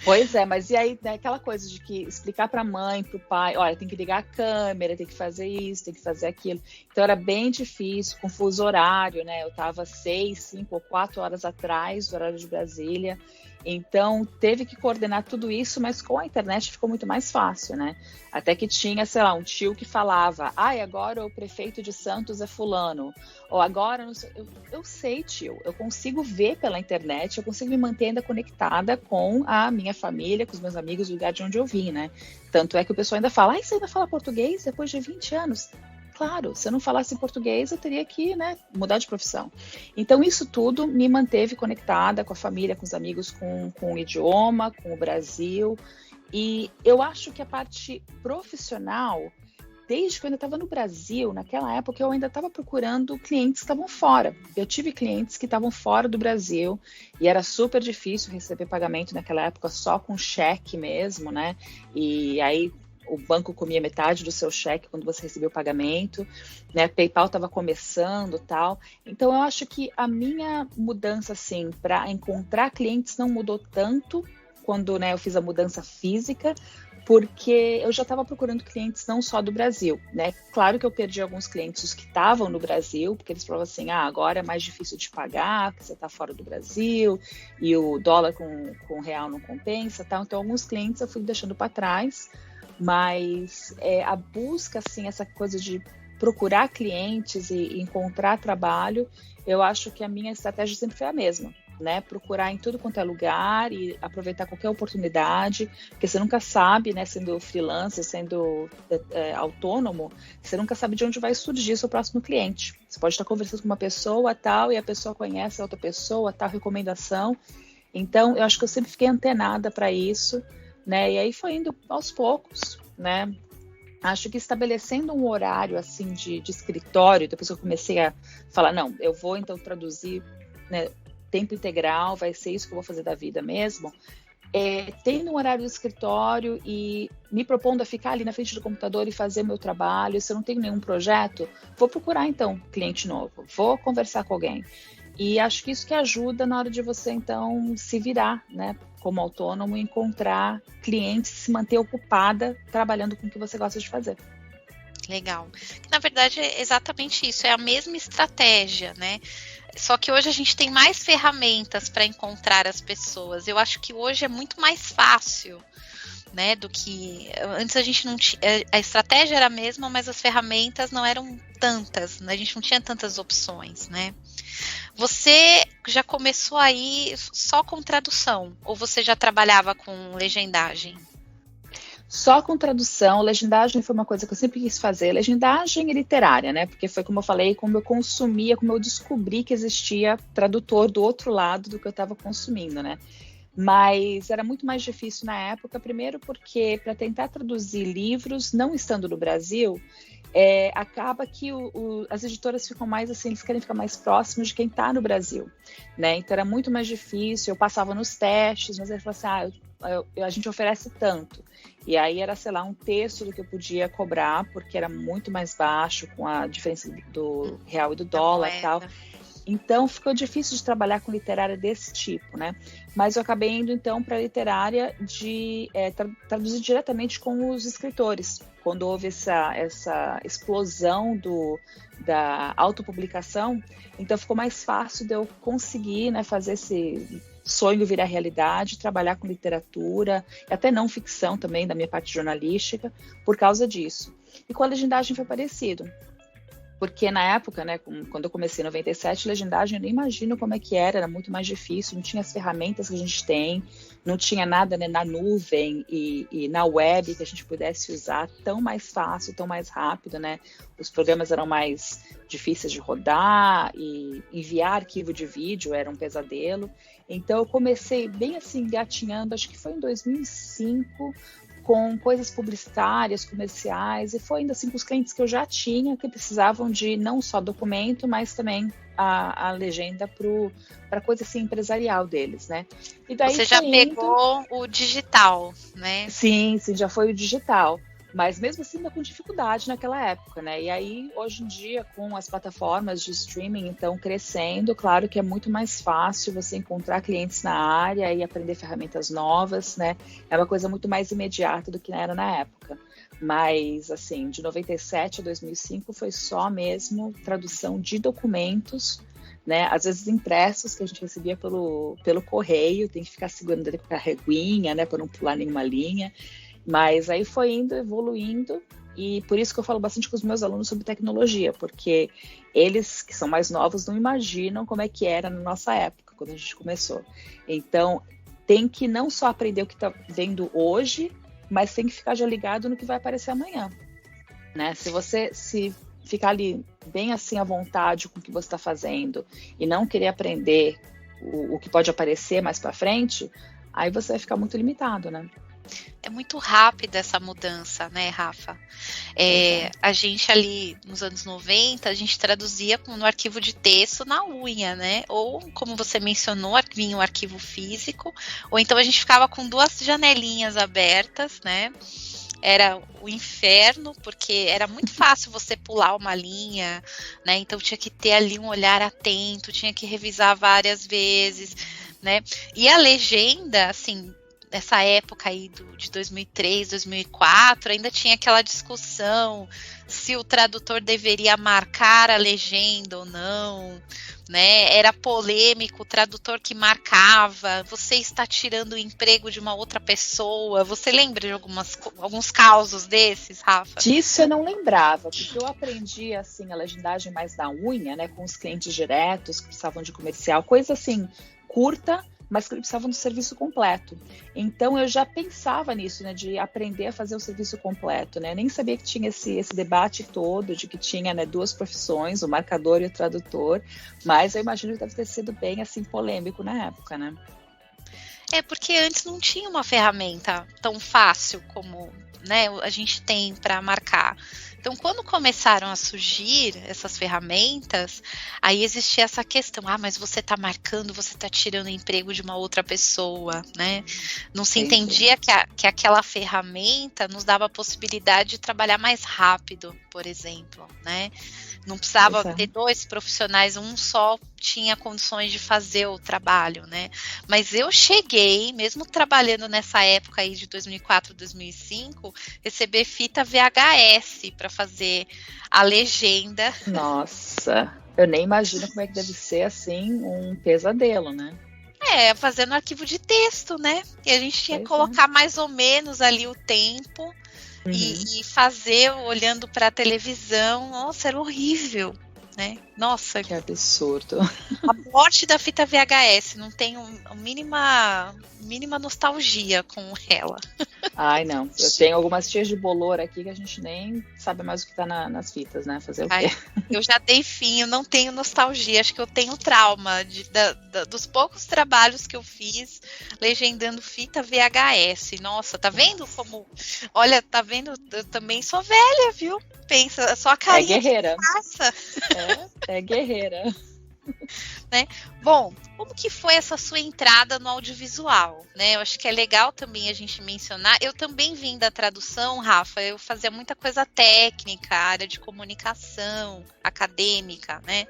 Pois é, mas e aí, né, aquela coisa de que explicar para a mãe, para o pai, olha, tem que ligar a câmera, tem que fazer isso, tem que fazer aquilo. Então era bem difícil, com fuso horário, né? Eu estava 6, 5 ou 4 horas atrás do horário de Brasília. Então, teve que coordenar tudo isso, mas com a internet ficou muito mais fácil, né? Até que tinha, sei lá, um tio que falava, agora o prefeito de Santos é fulano, ou agora, não sei, eu sei, tio, eu consigo ver pela internet, eu consigo me manter ainda conectada com a minha família, com os meus amigos, do lugar de onde eu vim, né? Tanto é que o pessoal ainda fala, você ainda fala português depois de 20 anos? Claro, se eu não falasse português, eu teria que, né, mudar de profissão. Então, isso tudo me manteve conectada com a família, com os amigos, com o idioma, com o Brasil. E eu acho que a parte profissional, desde que eu ainda estava no Brasil, naquela época eu ainda estava procurando clientes que estavam fora. Eu tive clientes que estavam fora do Brasil e era super difícil receber pagamento naquela época só com cheque mesmo, né? E aí o banco comia metade do seu cheque quando você recebia o pagamento, né? PayPal estava começando, tal. Então eu acho que a minha mudança assim para encontrar clientes não mudou tanto quando, né, eu fiz a mudança física, porque eu já estava procurando clientes não só do Brasil, né? Claro que eu perdi alguns clientes que estavam no Brasil, porque eles falavam assim, agora é mais difícil de pagar, porque você está fora do Brasil, e o dólar com o real não compensa, tal. Então, alguns clientes eu fui deixando para trás, mas a busca, assim, essa coisa de procurar clientes e encontrar trabalho, eu acho que a minha estratégia sempre foi a mesma, né? Procurar em tudo quanto é lugar e aproveitar qualquer oportunidade, porque você nunca sabe, né? Sendo freelancer, sendo autônomo, você nunca sabe de onde vai surgir seu próximo cliente. Você pode estar conversando com uma pessoa tal e a pessoa conhece a outra pessoa, tal recomendação. Então, eu acho que eu sempre fiquei antenada para isso, né? E aí foi indo aos poucos, né? Acho que estabelecendo um horário assim de escritório, depois que eu comecei a falar, não, eu vou então traduzir, né, tempo integral, vai ser isso que eu vou fazer da vida mesmo, tendo um horário do escritório e me propondo a ficar ali na frente do computador e fazer meu trabalho. Se eu não tenho nenhum projeto, vou procurar então cliente novo, vou conversar com alguém. E acho que isso que ajuda na hora de você então se virar, né, como autônomo, encontrar clientes, se manter ocupada trabalhando com o que você gosta de fazer. Legal. Na verdade, é exatamente isso, é a mesma estratégia, né? Só que hoje a gente tem mais ferramentas para encontrar as pessoas. Eu acho que hoje é muito mais fácil, né, do que antes. A gente não tinha, a estratégia era a mesma, mas as ferramentas não eram tantas, né? A gente não tinha tantas opções, né? Você já começou aí só com tradução ou você já trabalhava com legendagem? Só com tradução. Legendagem foi uma coisa que eu sempre quis fazer, legendagem literária, né? Porque foi como eu falei, como eu consumia, como eu descobri que existia tradutor do outro lado do que eu estava consumindo, né? Mas era muito mais difícil na época, primeiro porque para tentar traduzir livros, não estando no Brasil, acaba que as editoras ficam mais assim, eles querem ficar mais próximos de quem está no Brasil, né? Então era muito mais difícil, eu passava nos testes, mas eles falavam assim, a gente oferece tanto. E aí era, sei lá, um terço do que eu podia cobrar, porque era muito mais baixo com a diferença do real e do dólar e tal. Então ficou difícil de trabalhar com literária desse tipo, né? Mas eu acabei indo então para a literária de traduzir diretamente com os escritores. Quando houve essa explosão da autopublicação, então ficou mais fácil de eu conseguir, né, fazer esse sonho virar realidade, trabalhar com literatura, até não ficção também, da minha parte jornalística, por causa disso. E com a legendagem foi parecido. Porque na época, né, quando eu comecei em 97, legendagem eu nem imagino como é que era muito mais difícil, não tinha as ferramentas que a gente tem, não tinha nada, né, na nuvem e na web que a gente pudesse usar tão mais fácil, tão mais rápido, né? Os programas eram mais difíceis de rodar e enviar arquivo de vídeo era um pesadelo. Então eu comecei bem assim, engatinhando, acho que foi em 2005, com coisas publicitárias, comerciais, e foi ainda assim com os clientes que eu já tinha, que precisavam de não só documento, mas também a legenda para coisa assim empresarial deles, né? E daí você já pegou o digital, né? Sim, já foi o digital. Mas mesmo assim, ainda com dificuldade naquela época, né? E aí, hoje em dia, com as plataformas de streaming, então, crescendo, claro que é muito mais fácil você encontrar clientes na área e aprender ferramentas novas, né? É uma coisa muito mais imediata do que era na época. Mas, assim, de 97 a 2005 foi só mesmo tradução de documentos, né? Às vezes impressos que a gente recebia pelo correio, tem que ficar segurando ali com a reguinha, né? Para não pular nenhuma linha. Mas aí foi indo, evoluindo, e por isso que eu falo bastante com os meus alunos sobre tecnologia, porque eles, que são mais novos, não imaginam como é que era na nossa época, quando a gente começou. Então, tem que não só aprender o que está vendo hoje, mas tem que ficar já ligado no que vai aparecer amanhã, né? Se você se ficar ali bem assim à vontade com o que você está fazendo e não querer aprender o que pode aparecer mais para frente, aí você vai ficar muito limitado, né? É muito rápida essa mudança, né, Rafa? A gente ali nos anos 90, a gente traduzia no arquivo de texto na unha, né? Ou, como você mencionou, vinha um arquivo físico, ou então a gente ficava com 2 janelinhas abertas, né? Era o inferno, porque era muito fácil você pular uma linha, né? Então tinha que ter ali um olhar atento, tinha que revisar várias vezes, né? E a legenda, assim, nessa época aí de 2003, 2004, ainda tinha aquela discussão se o tradutor deveria marcar a legenda ou não, né? Era polêmico, o tradutor que marcava, você está tirando o emprego de uma outra pessoa. Você lembra de alguns causos desses, Rafa? Disso eu não lembrava, porque eu aprendi assim a legendagem mais na unha, né, com os clientes diretos que precisavam de comercial, coisa assim curta, mas que precisavam do serviço completo. Então eu já pensava nisso, né, de aprender a fazer o serviço completo, né? Eu nem sabia que tinha esse debate todo de que tinha, né, 2 profissões, o marcador e o tradutor, mas eu imagino que deve ter sido bem assim polêmico na época, né? Porque antes não tinha uma ferramenta tão fácil como, né, a gente tem para marcar. Então, quando começaram a surgir essas ferramentas, aí existia essa questão, mas você está marcando, você está tirando o emprego de uma outra pessoa, né? Não se entendia que aquela ferramenta nos dava a possibilidade de trabalhar mais rápido, por exemplo, né? Não precisava ter 2 profissionais, um só tinha condições de fazer o trabalho, né? Mas eu cheguei, mesmo trabalhando nessa época aí de 2004, 2005, receber fita VHS para fazer a legenda. Nossa, eu nem imagino como é que deve ser, assim, um pesadelo, né? Fazendo arquivo de texto, né? E a gente tinha que colocar mais ou menos ali o tempo. E fazer olhando para a televisão, nossa, era horrível, né? Nossa, que absurdo. A morte da fita VHS, não tenho a mínima nostalgia com ela. Ai, não. Eu tenho algumas tias de bolor aqui que a gente nem sabe mais o que tá nas fitas, né? Fazer o quê? Eu já dei fim, eu não tenho nostalgia. Acho que eu tenho trauma dos poucos trabalhos que eu fiz legendando fita VHS. Nossa, tá vendo como... Olha, tá vendo? Eu também sou velha, viu? Pensa, só a carinha guerreira. Que passa. É guerreira. Né? Bom, como que foi essa sua entrada no audiovisual? Né? Eu acho que é legal também a gente mencionar. Eu também vim da tradução, Rafa, eu fazia muita coisa técnica, área de comunicação, acadêmica, né?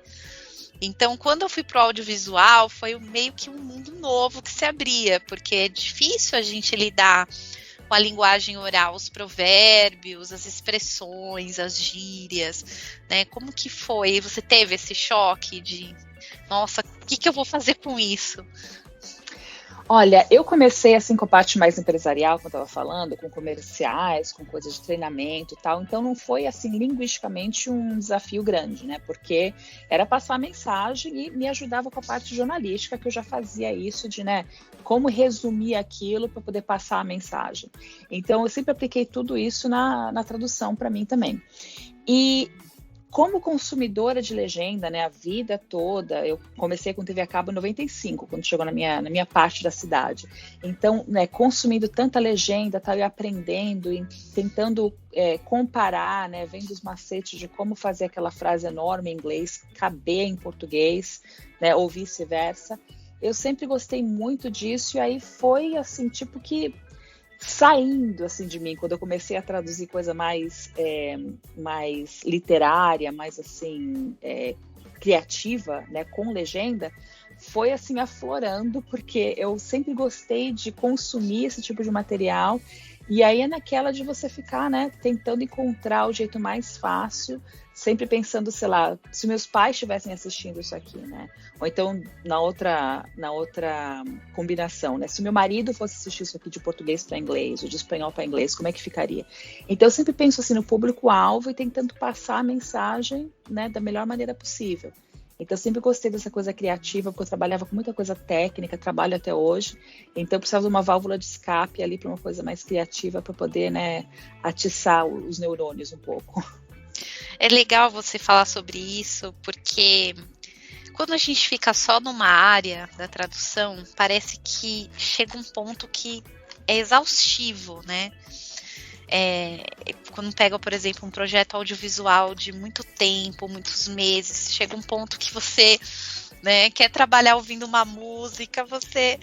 Então, quando eu fui pro audiovisual, foi meio que um mundo novo que se abria, porque é difícil a gente lidar com a linguagem oral, os provérbios, as expressões, as gírias, né? Como que foi? Você teve esse choque de, nossa, o que eu vou fazer com isso? Olha, eu comecei assim com a parte mais empresarial, como eu estava falando, com comerciais, com coisas de treinamento e tal, então não foi assim linguisticamente um desafio grande, né? Porque era passar a mensagem e me ajudava com a parte jornalística, que eu já fazia isso de, né, como resumir aquilo para poder passar a mensagem. Então eu sempre apliquei tudo isso na tradução para mim também. E como consumidora de legenda, né, a vida toda, eu comecei com TV a cabo em 95, quando chegou na minha parte da cidade. Então, né, consumindo tanta legenda, estava aprendendo e tentando comparar, né, vendo os macetes de como fazer aquela frase enorme em inglês caber em português, né, ou vice-versa. Eu sempre gostei muito disso e aí foi assim, tipo que saindo assim de mim, quando eu comecei a traduzir coisa mais literária, mais assim criativa, né, com legenda, foi assim aflorando, porque eu sempre gostei de consumir esse tipo de material, e aí é naquela de você ficar, né, tentando encontrar o jeito mais fácil, sempre pensando, sei lá, se meus pais estivessem assistindo isso aqui, né? Ou então na outra combinação, né? Se meu marido fosse assistir isso aqui de português para inglês ou de espanhol para inglês, como é que ficaria? Então eu sempre penso assim no público-alvo e tentando passar a mensagem, né, da melhor maneira possível. Então eu sempre gostei dessa coisa criativa, porque eu trabalhava com muita coisa técnica, trabalho até hoje, então eu precisava de uma válvula de escape ali para uma coisa mais criativa para poder, né, atiçar os neurônios um pouco. É legal você falar sobre isso, porque quando a gente fica só numa área da tradução, parece que chega um ponto que é exaustivo, né? Quando pega, por exemplo, um projeto audiovisual de muito tempo, muitos meses, chega um ponto que você, né, quer trabalhar ouvindo uma música, você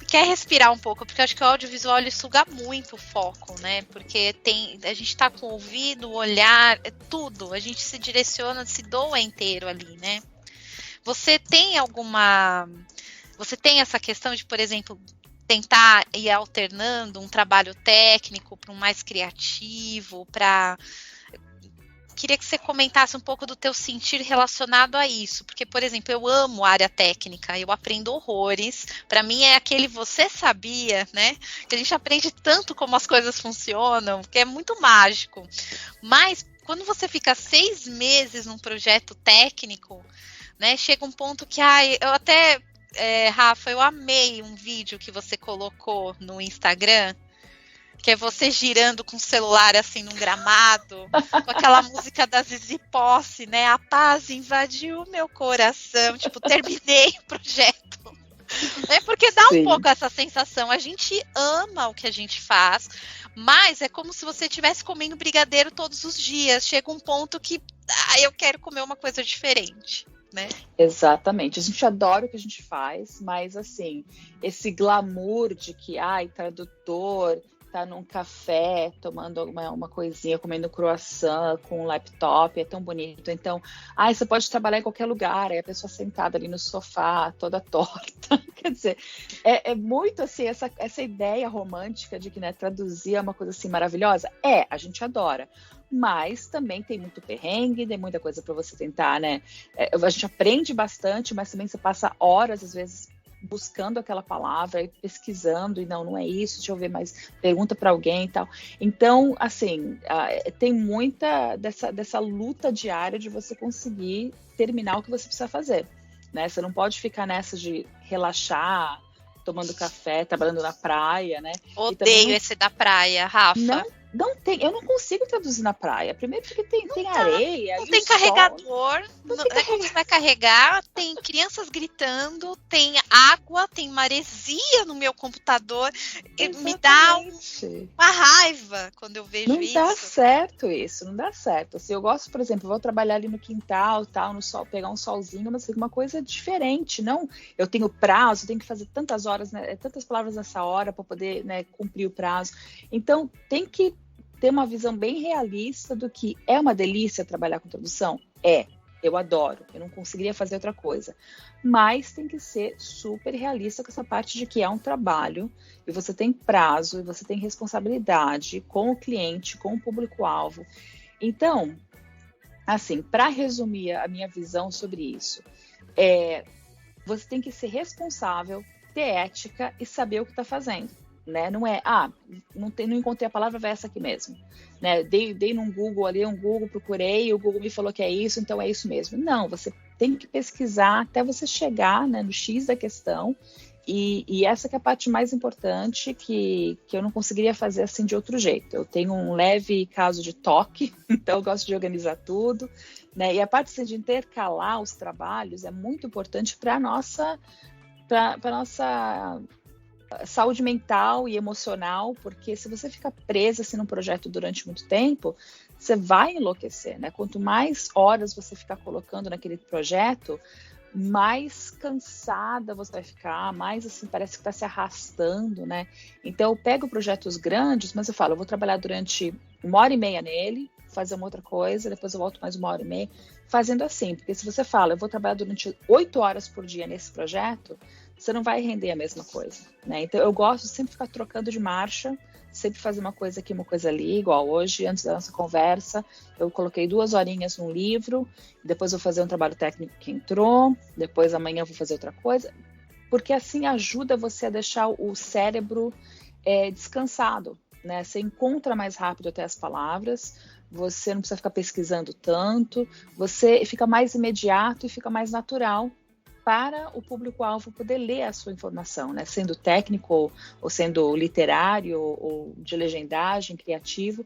quer respirar um pouco, porque eu acho que o audiovisual ele suga muito o foco, né? Porque a gente está com o ouvido, o olhar, tudo, a gente se direciona, se doa inteiro ali, né? Você tem essa questão de, por exemplo, tentar ir alternando um trabalho técnico para um mais criativo, Queria que você comentasse um pouco do teu sentir relacionado a isso, porque, por exemplo, eu amo a área técnica, eu aprendo horrores, para mim é aquele você sabia, né, que a gente aprende tanto como as coisas funcionam, que é muito mágico, mas quando você fica 6 meses num projeto técnico, né, chega um ponto que, eu até... Rafa, eu amei um vídeo que você colocou no Instagram, que é você girando com o celular assim num gramado, com aquela música da Zizi Posse, né? A paz invadiu meu coração, tipo, terminei o projeto. Porque dá um pouco essa sensação, a gente ama o que a gente faz, mas é como se você estivesse comendo brigadeiro todos os dias, chega um ponto que eu quero comer uma coisa diferente. Né? Exatamente, a gente adora o que a gente faz, mas assim, esse glamour de que tradutor tá num café tomando uma coisinha, comendo croissant com um laptop, é tão bonito. Então, você pode trabalhar em qualquer lugar, aí a pessoa sentada ali no sofá, toda torta. Quer dizer, é muito assim, essa ideia romântica de que, né, traduzir é uma coisa assim maravilhosa. A gente adora. Mas também tem muito perrengue, tem muita coisa para você tentar, né? A gente aprende bastante, mas também você passa horas, às vezes, buscando aquela palavra e pesquisando, e não é isso, deixa eu ver mais, pergunta para alguém e tal. Então, assim, tem muita dessa luta diária de você conseguir terminar o que você precisa fazer, né? Você não pode ficar nessa de relaxar, tomando café, trabalhando na praia, né? Odeio esse da praia, Rafa. Não tem, eu não consigo traduzir na praia. Primeiro porque tem areia. Não tem carregador. Quando você vai carregar, tem crianças gritando, tem água, tem maresia no meu computador. Me dá uma raiva quando eu vejo isso. Não dá certo isso, não dá certo. Assim, eu gosto, por exemplo, vou trabalhar ali no quintal, tal, no sol, pegar um solzinho, mas uma coisa diferente. Não, eu tenho prazo, tenho que fazer tantas horas, né, tantas palavras nessa hora para poder, né, cumprir o prazo. Então, tem que ter uma visão bem realista do que é uma delícia trabalhar com tradução. Eu adoro, eu não conseguiria fazer outra coisa. Mas tem que ser super realista com essa parte de que é um trabalho, e você tem prazo, e você tem responsabilidade com o cliente, com o público-alvo. Então, assim, para resumir a minha visão sobre isso, você tem que ser responsável, ter ética e saber o que está fazendo. Né? Não é, não encontrei a palavra, vai essa aqui mesmo. Né? Dei num Google ali, procurei, o Google me falou que é isso, então é isso mesmo. Não, você tem que pesquisar até você chegar, né, no X da questão, e essa que é a parte mais importante que eu não conseguiria fazer assim de outro jeito. Eu tenho um leve caso de toque, então eu gosto de organizar tudo, né? E a parte assim, de intercalar os trabalhos é muito importante para nossa saúde mental e emocional, porque se você fica presa assim, num projeto durante muito tempo, você vai enlouquecer, né? Quanto mais horas você ficar colocando naquele projeto, mais cansada você vai ficar, mais assim, parece que está se arrastando, né? Então eu pego projetos grandes, mas eu falo, eu vou trabalhar durante 1h30 nele, fazer uma outra coisa, depois eu volto mais 1h30, fazendo assim, porque se você fala, eu vou trabalhar durante 8 horas por dia nesse projeto, você não vai render a mesma coisa, né? Então eu gosto de sempre ficar trocando de marcha, sempre fazer uma coisa aqui, uma coisa ali, igual hoje, antes da nossa conversa, eu coloquei 2 horinhas num livro, depois eu vou fazer um trabalho técnico que entrou, depois amanhã eu vou fazer outra coisa, porque assim ajuda você a deixar o cérebro descansado, né? Você encontra mais rápido até as palavras, você não precisa ficar pesquisando tanto, você fica mais imediato e fica mais natural para o público-alvo poder ler a sua informação, né? Sendo técnico ou sendo literário ou de legendagem, criativo,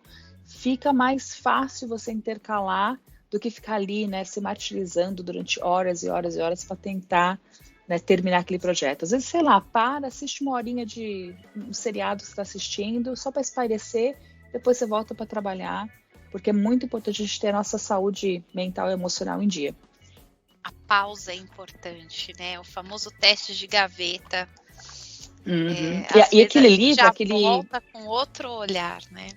fica mais fácil você intercalar do que ficar ali, né, se martirizando durante horas e horas e horas para tentar, né, terminar aquele projeto. Às vezes, sei lá, assiste uma horinha de um seriado que você está assistindo, só para espairecer, depois você volta para trabalhar, porque é muito importante a gente ter a nossa saúde mental e emocional em dia. A pausa é importante, né? O famoso teste de gaveta. E aquele livro, volta com outro olhar, né?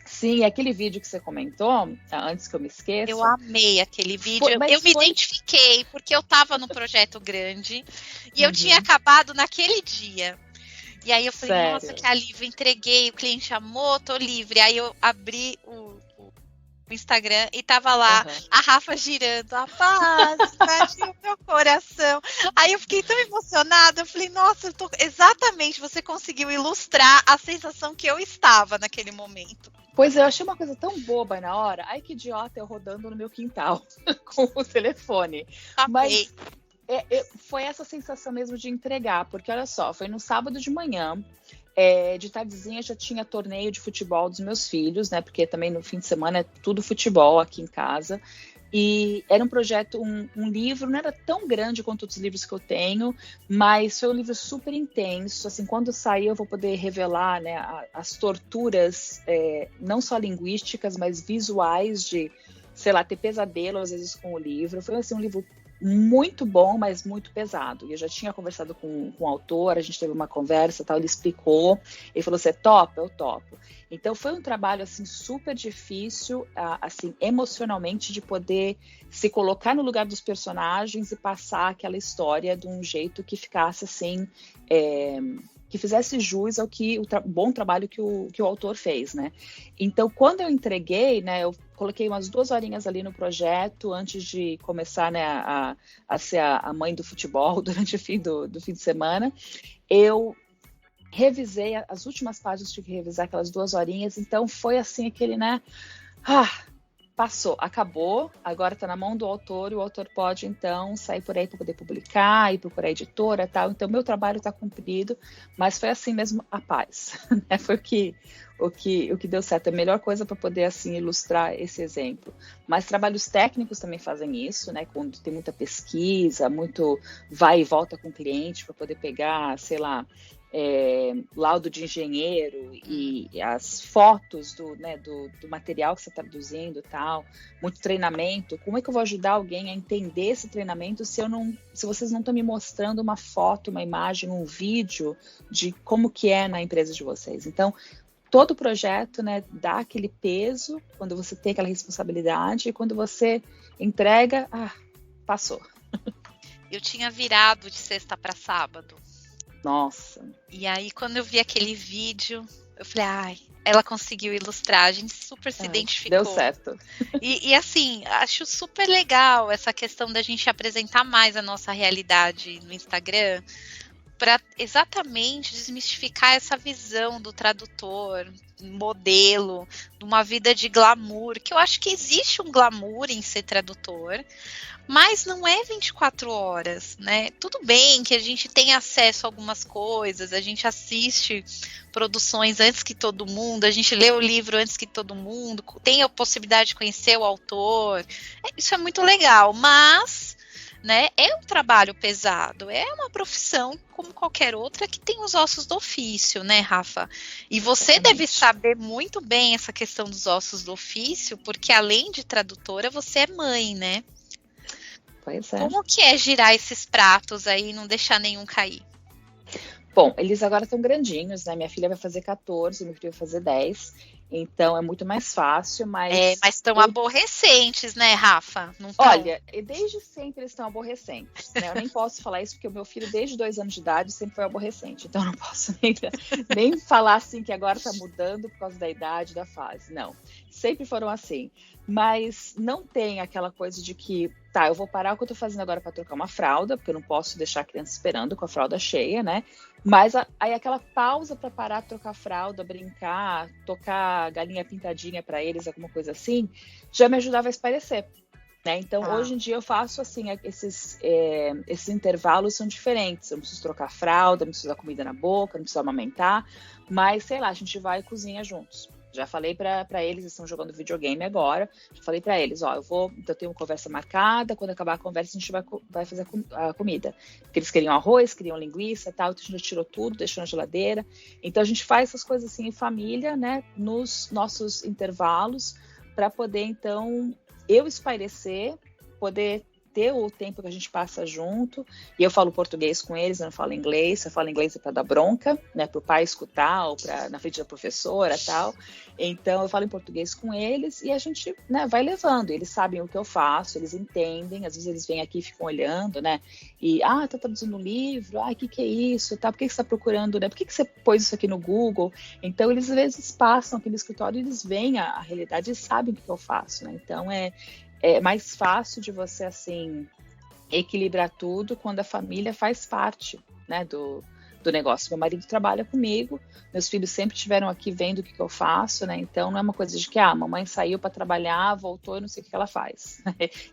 Sim, aquele vídeo que você comentou, antes que eu me esqueça. Eu amei aquele vídeo. Eu me identifiquei, porque eu estava no projeto grande e eu tinha acabado naquele dia. E aí eu falei, nossa, que alívio, entreguei, o cliente amou, tô livre. Aí eu abri o Instagram e tava lá a Rafa girando, a paz, invadiu o meu coração. Aí eu fiquei tão emocionada, eu falei, nossa, exatamente, você conseguiu ilustrar a sensação que eu estava naquele momento. Pois é, eu achei uma coisa tão boba na hora. Ai, que idiota, eu rodando no meu quintal com o telefone. Mas foi essa sensação mesmo de entregar, porque olha só, foi no sábado de manhã, de tardezinha já tinha torneio de futebol dos meus filhos, né? Porque também no fim de semana é tudo futebol aqui em casa. E era um projeto, um livro, não era tão grande quanto outros livros que eu tenho, mas foi um livro super intenso. Assim, quando sair eu vou poder revelar, né, as torturas, não só linguísticas, mas visuais de, sei lá, ter pesadelo às vezes com o livro. Foi assim, um livro muito bom, mas muito pesado. E eu já tinha conversado com o autor, a gente teve uma conversa, tal, ele explicou, ele falou, você topa? Eu topo. Então foi um trabalho assim super difícil, assim, emocionalmente, de poder se colocar no lugar dos personagens e passar aquela história de um jeito que ficasse assim, que fizesse jus ao que bom trabalho que o autor fez, né? Então, quando eu entreguei, né, eu coloquei umas 2 horinhas ali no projeto antes de começar, né, a ser a mãe do futebol durante o fim do fim de semana. Eu revisei as últimas páginas, tive que revisar aquelas 2 horinhas, então foi assim aquele, né, passou, acabou, agora está na mão do autor, e o autor pode, então, sair por aí para poder publicar, ir procurar a editora e tal. Então, meu trabalho está cumprido, mas foi assim mesmo a paz. Né? Foi o que deu certo. A melhor coisa para poder, assim, ilustrar esse exemplo. Mas trabalhos técnicos também fazem isso, né? Quando tem muita pesquisa, muito vai e volta com o cliente para poder pegar, sei lá, laudo de engenheiro e as fotos do material que você está traduzindo e tal, muito treinamento. Como é que eu vou ajudar alguém a entender esse treinamento se vocês não estão me mostrando uma foto, uma imagem, um vídeo de como que é na empresa de vocês? Então, todo projeto, né, dá aquele peso quando você tem aquela responsabilidade, e quando você entrega, passou. Eu tinha virado de sexta para sábado. Nossa. E aí, quando eu vi aquele vídeo, eu falei, ela conseguiu ilustrar, a gente super se identificou. Deu certo. E assim, acho super legal essa questão da gente apresentar mais a nossa realidade no Instagram, para exatamente desmistificar essa visão do tradutor, modelo, de uma vida de glamour, que eu acho que existe um glamour em ser tradutor, mas não é 24 horas, né? Tudo bem que a gente tem acesso a algumas coisas, a gente assiste produções antes que todo mundo, a gente lê o livro antes que todo mundo, tem a possibilidade de conhecer o autor, isso é muito legal, mas, né, é um trabalho pesado, é uma profissão como qualquer outra que tem os ossos do ofício, né, Rafa? E você deve saber muito bem essa questão dos ossos do ofício, porque além de tradutora, você é mãe, né? Pois é. Como que é girar esses pratos aí e não deixar nenhum cair? Bom, eles agora estão grandinhos, né? Minha filha vai fazer 14, meu filho vai fazer 10. Então é muito mais fácil, mas... mas estão aborrecentes, né, Rafa? Não tão... Olha, desde sempre eles estão aborrecentes, né? Eu nem posso falar isso porque o meu filho, desde 2 anos de idade, sempre foi aborrecente. Então eu não posso nem falar assim que agora está mudando por causa da idade, da fase. Não, sempre foram assim. Mas não tem aquela coisa de que, eu vou parar o que eu tô fazendo agora para trocar uma fralda, porque eu não posso deixar a criança esperando com a fralda cheia, né? Mas aí aquela pausa para parar, trocar a fralda, brincar, tocar galinha pintadinha para eles, alguma coisa assim, já me ajudava a espairecer, né? Então, hoje em dia eu faço assim, esses intervalos são diferentes. Eu não preciso trocar a fralda, não preciso dar comida na boca, não preciso amamentar, mas sei lá, a gente vai e cozinha juntos. Já falei para eles, eles estão jogando videogame agora. Já falei para eles, eu tenho uma conversa marcada. Quando acabar a conversa, a gente vai fazer a comida. Porque eles queriam arroz, queriam linguiça, tal. Então a gente tirou tudo, deixou na geladeira. Então a gente faz essas coisas assim em família, né? Nos nossos intervalos, para poder então eu espairecer, poder ter o tempo que a gente passa junto, e eu falo português com eles, eu não falo inglês, se eu falo inglês é para dar bronca, né, para o pai escutar, ou na frente da professora, tal, então eu falo em português com eles, e a gente, né, vai levando, eles sabem o que eu faço, eles entendem, às vezes eles vêm aqui e ficam olhando, né, e, tá traduzindo um livro, o que é isso, tá, por que você está procurando, né, por que você pôs isso aqui no Google, então eles às vezes passam aqui no escritório, e eles veem a realidade e sabem o que eu faço, né, então é mais fácil de você, assim, equilibrar tudo quando a família faz parte, né, do negócio. Meu marido trabalha comigo, meus filhos sempre estiveram aqui vendo o que eu faço, né, então não é uma coisa de que, a mamãe saiu para trabalhar, voltou e não sei o que ela faz.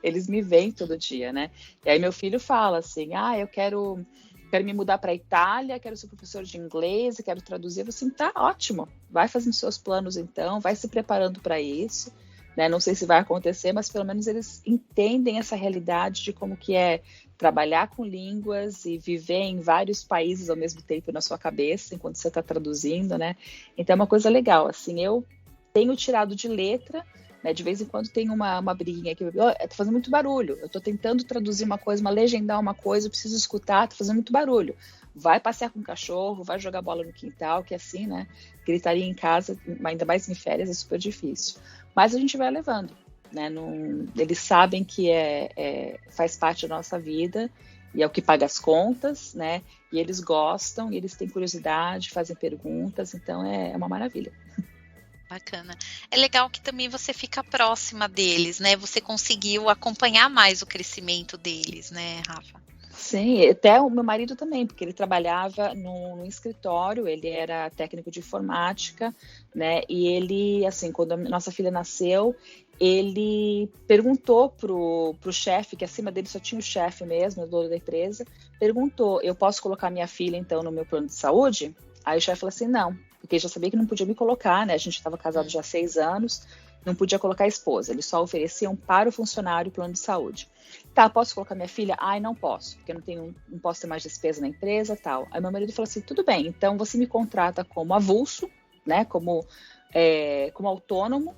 Eles me veem todo dia, né, e aí meu filho fala assim, eu quero me mudar para a Itália, quero ser professor de inglês, quero traduzir. Eu assim, tá ótimo, vai fazendo seus planos então, vai se preparando para isso. Né? Não sei se vai acontecer, mas pelo menos eles entendem essa realidade de como que é trabalhar com línguas e viver em vários países ao mesmo tempo na sua cabeça, enquanto você está traduzindo, né? Então é uma coisa legal, assim, eu tenho tirado de letra, né? De vez em quando tem uma briguinha aqui, tá fazendo muito barulho, eu tô tentando traduzir uma coisa, legendar uma coisa, eu preciso escutar, tá fazendo muito barulho. Vai passear com o cachorro, vai jogar bola no quintal, que assim, né? Gritaria em casa, ainda mais em férias, é super difícil. Mas a gente vai levando, né? Eles sabem que faz parte da nossa vida e é o que paga as contas, né? E eles gostam, e eles têm curiosidade, fazem perguntas, então é uma maravilha. Bacana. É legal que também você fica próxima deles, né? Você conseguiu acompanhar mais o crescimento deles, né, Rafa? Sim, até o meu marido também, porque ele trabalhava no escritório, ele era técnico de informática, né, e ele, assim, quando a nossa filha nasceu, ele perguntou pro chefe, que acima dele só tinha o chefe mesmo, o dono da empresa, perguntou, eu posso colocar minha filha, então, no meu plano de saúde? Aí o chefe falou assim, não, porque já sabia que não podia me colocar, né, a gente estava casado já há 6 anos, não podia colocar a esposa, eles só ofereciam para o funcionário o plano de saúde. Tá, posso colocar minha filha? Não posso, porque eu não posso ter mais despesa na empresa, tal. Aí meu marido falou assim, tudo bem, então você me contrata como avulso, né, como autônomo,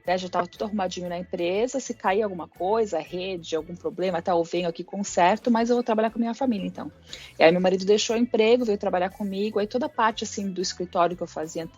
né, já estava tudo arrumadinho na empresa, se cair alguma coisa, rede, algum problema, tal, eu venho aqui conserto, mas eu vou trabalhar com a minha família, então. E aí meu marido deixou o emprego, veio trabalhar comigo, aí toda a parte, assim, do escritório que eu fazia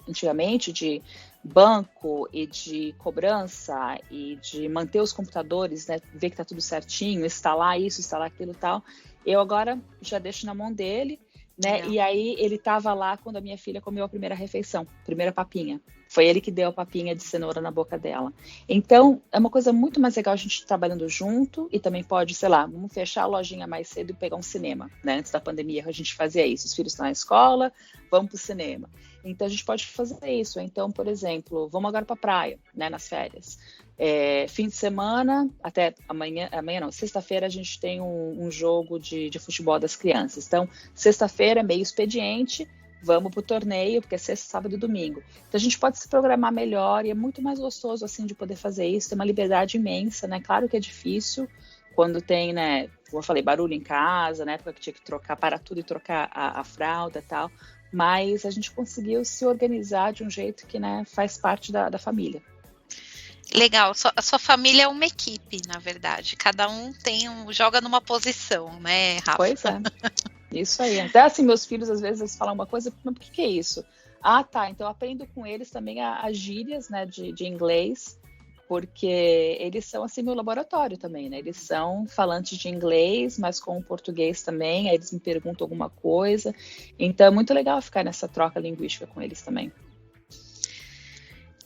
antigamente, de banco e de cobrança e de manter os computadores, né, ver que tá tudo certinho, instalar isso, instalar aquilo e tal, eu agora já deixo na mão dele, né, e aí ele tava lá quando a minha filha comeu a primeira refeição, primeira papinha. Foi ele que deu a papinha de cenoura na boca dela. Então, é uma coisa muito mais legal a gente trabalhando junto e também pode, sei lá, vamos fechar a lojinha mais cedo e pegar um cinema, né? Antes da pandemia a gente fazia isso. Os filhos estão na escola, vamos pro cinema. Então, a gente pode fazer isso. Então, por exemplo, vamos agora pra praia, né? Nas férias. Fim de semana, até amanhã não, sexta-feira a gente tem um jogo de futebol das crianças. Então, sexta-feira é meio expediente, vamos pro torneio, porque é sexta, sábado e domingo. Então a gente pode se programar melhor e é muito mais gostoso, assim, de poder fazer isso, tem uma liberdade imensa, né? Claro que é difícil quando tem, né, como eu falei, barulho em casa, na época que tinha que parar tudo e trocar a fralda e tal, mas a gente conseguiu se organizar de um jeito que, né, faz parte da família. Legal, a sua família é uma equipe, na verdade, cada um joga numa posição, né, Rafa? Pois é. Isso aí. Até assim, meus filhos, às vezes, eles falam uma coisa, mas por que é isso? Tá, então eu aprendo com eles também as gírias, né, de inglês, porque eles são, assim, meu laboratório também, né? Eles são falantes de inglês, mas com o português também, aí eles me perguntam alguma coisa. Então é muito legal ficar nessa troca linguística com eles também.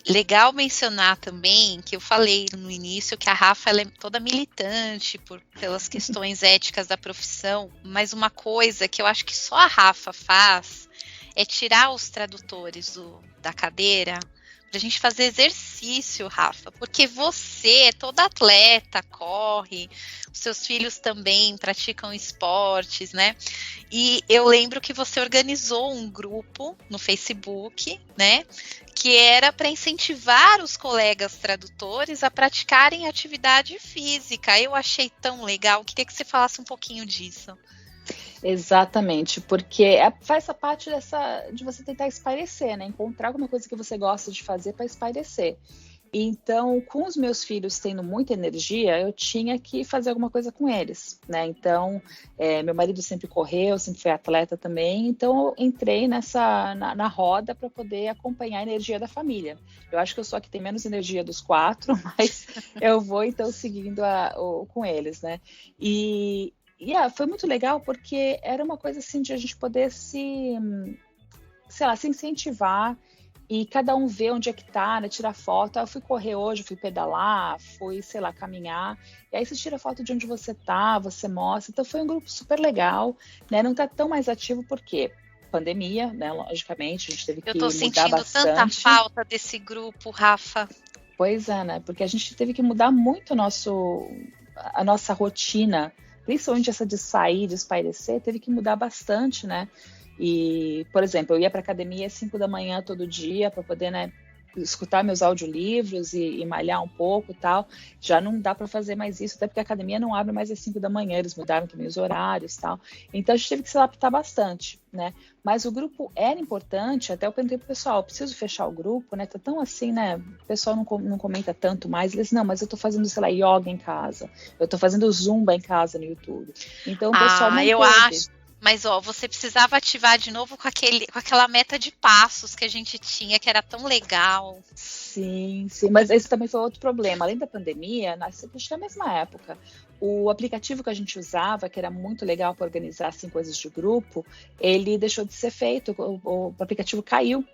Legal mencionar também que eu falei no início que a Rafa ela é toda militante pelas questões éticas da profissão, mas uma coisa que eu acho que só a Rafa faz é tirar os tradutores da cadeira pra gente fazer exercício, Rafa, porque você é toda atleta, corre, os seus filhos também praticam esportes, né? E eu lembro que você organizou um grupo no Facebook, né? que era para incentivar os colegas tradutores a praticarem atividade física. Eu achei tão legal, queria que você falasse um pouquinho disso. Exatamente, porque faz essa parte de você tentar espairecer, né? Encontrar alguma coisa que você gosta de fazer para espairecer. Então, com os meus filhos tendo muita energia, eu tinha que fazer alguma coisa com eles, né? Então, meu marido sempre correu, sempre foi atleta também, então eu entrei na roda para poder acompanhar a energia da família. Eu acho que eu sou a que tem menos energia dos 4, mas eu vou então seguindo com eles, né? E foi muito legal porque era uma coisa assim de a gente poder se incentivar e cada um ver onde é que tá, né, tirar foto. Eu fui correr hoje, fui pedalar, fui, caminhar. E aí você tira foto de onde você tá, você mostra. Então foi um grupo super legal, né? Não tá tão mais ativo porque pandemia, né? Logicamente, a gente teve que mudar bastante. Eu tô sentindo tanta falta desse grupo, Rafa. Pois é, né? Porque a gente teve que mudar muito a nossa rotina, principalmente essa de sair, de espairecer, teve que mudar bastante, né? E, por exemplo, eu ia para academia às 5 da manhã todo dia para poder, né, escutar meus audiolivros e malhar um pouco e tal. Já não dá para fazer mais isso, até porque a academia não abre mais às 5 da manhã, eles mudaram também os horários e tal. Então a gente teve que se adaptar bastante, né? Mas o grupo era importante, até eu perguntei pro pessoal, preciso fechar o grupo, né? Tá tão assim, né? O pessoal não comenta tanto mais. Eles, não, mas eu tô fazendo, yoga em casa. Eu tô fazendo zumba em casa no YouTube. Então o pessoal não eu teve. acho. Mas, você precisava ativar de novo com aquela meta de passos que a gente tinha, que era tão legal. Sim, mas esse também foi outro problema. Além da pandemia, acho que na mesma época, o aplicativo que a gente usava, que era muito legal para organizar assim, coisas de grupo, ele deixou de ser feito, o aplicativo caiu.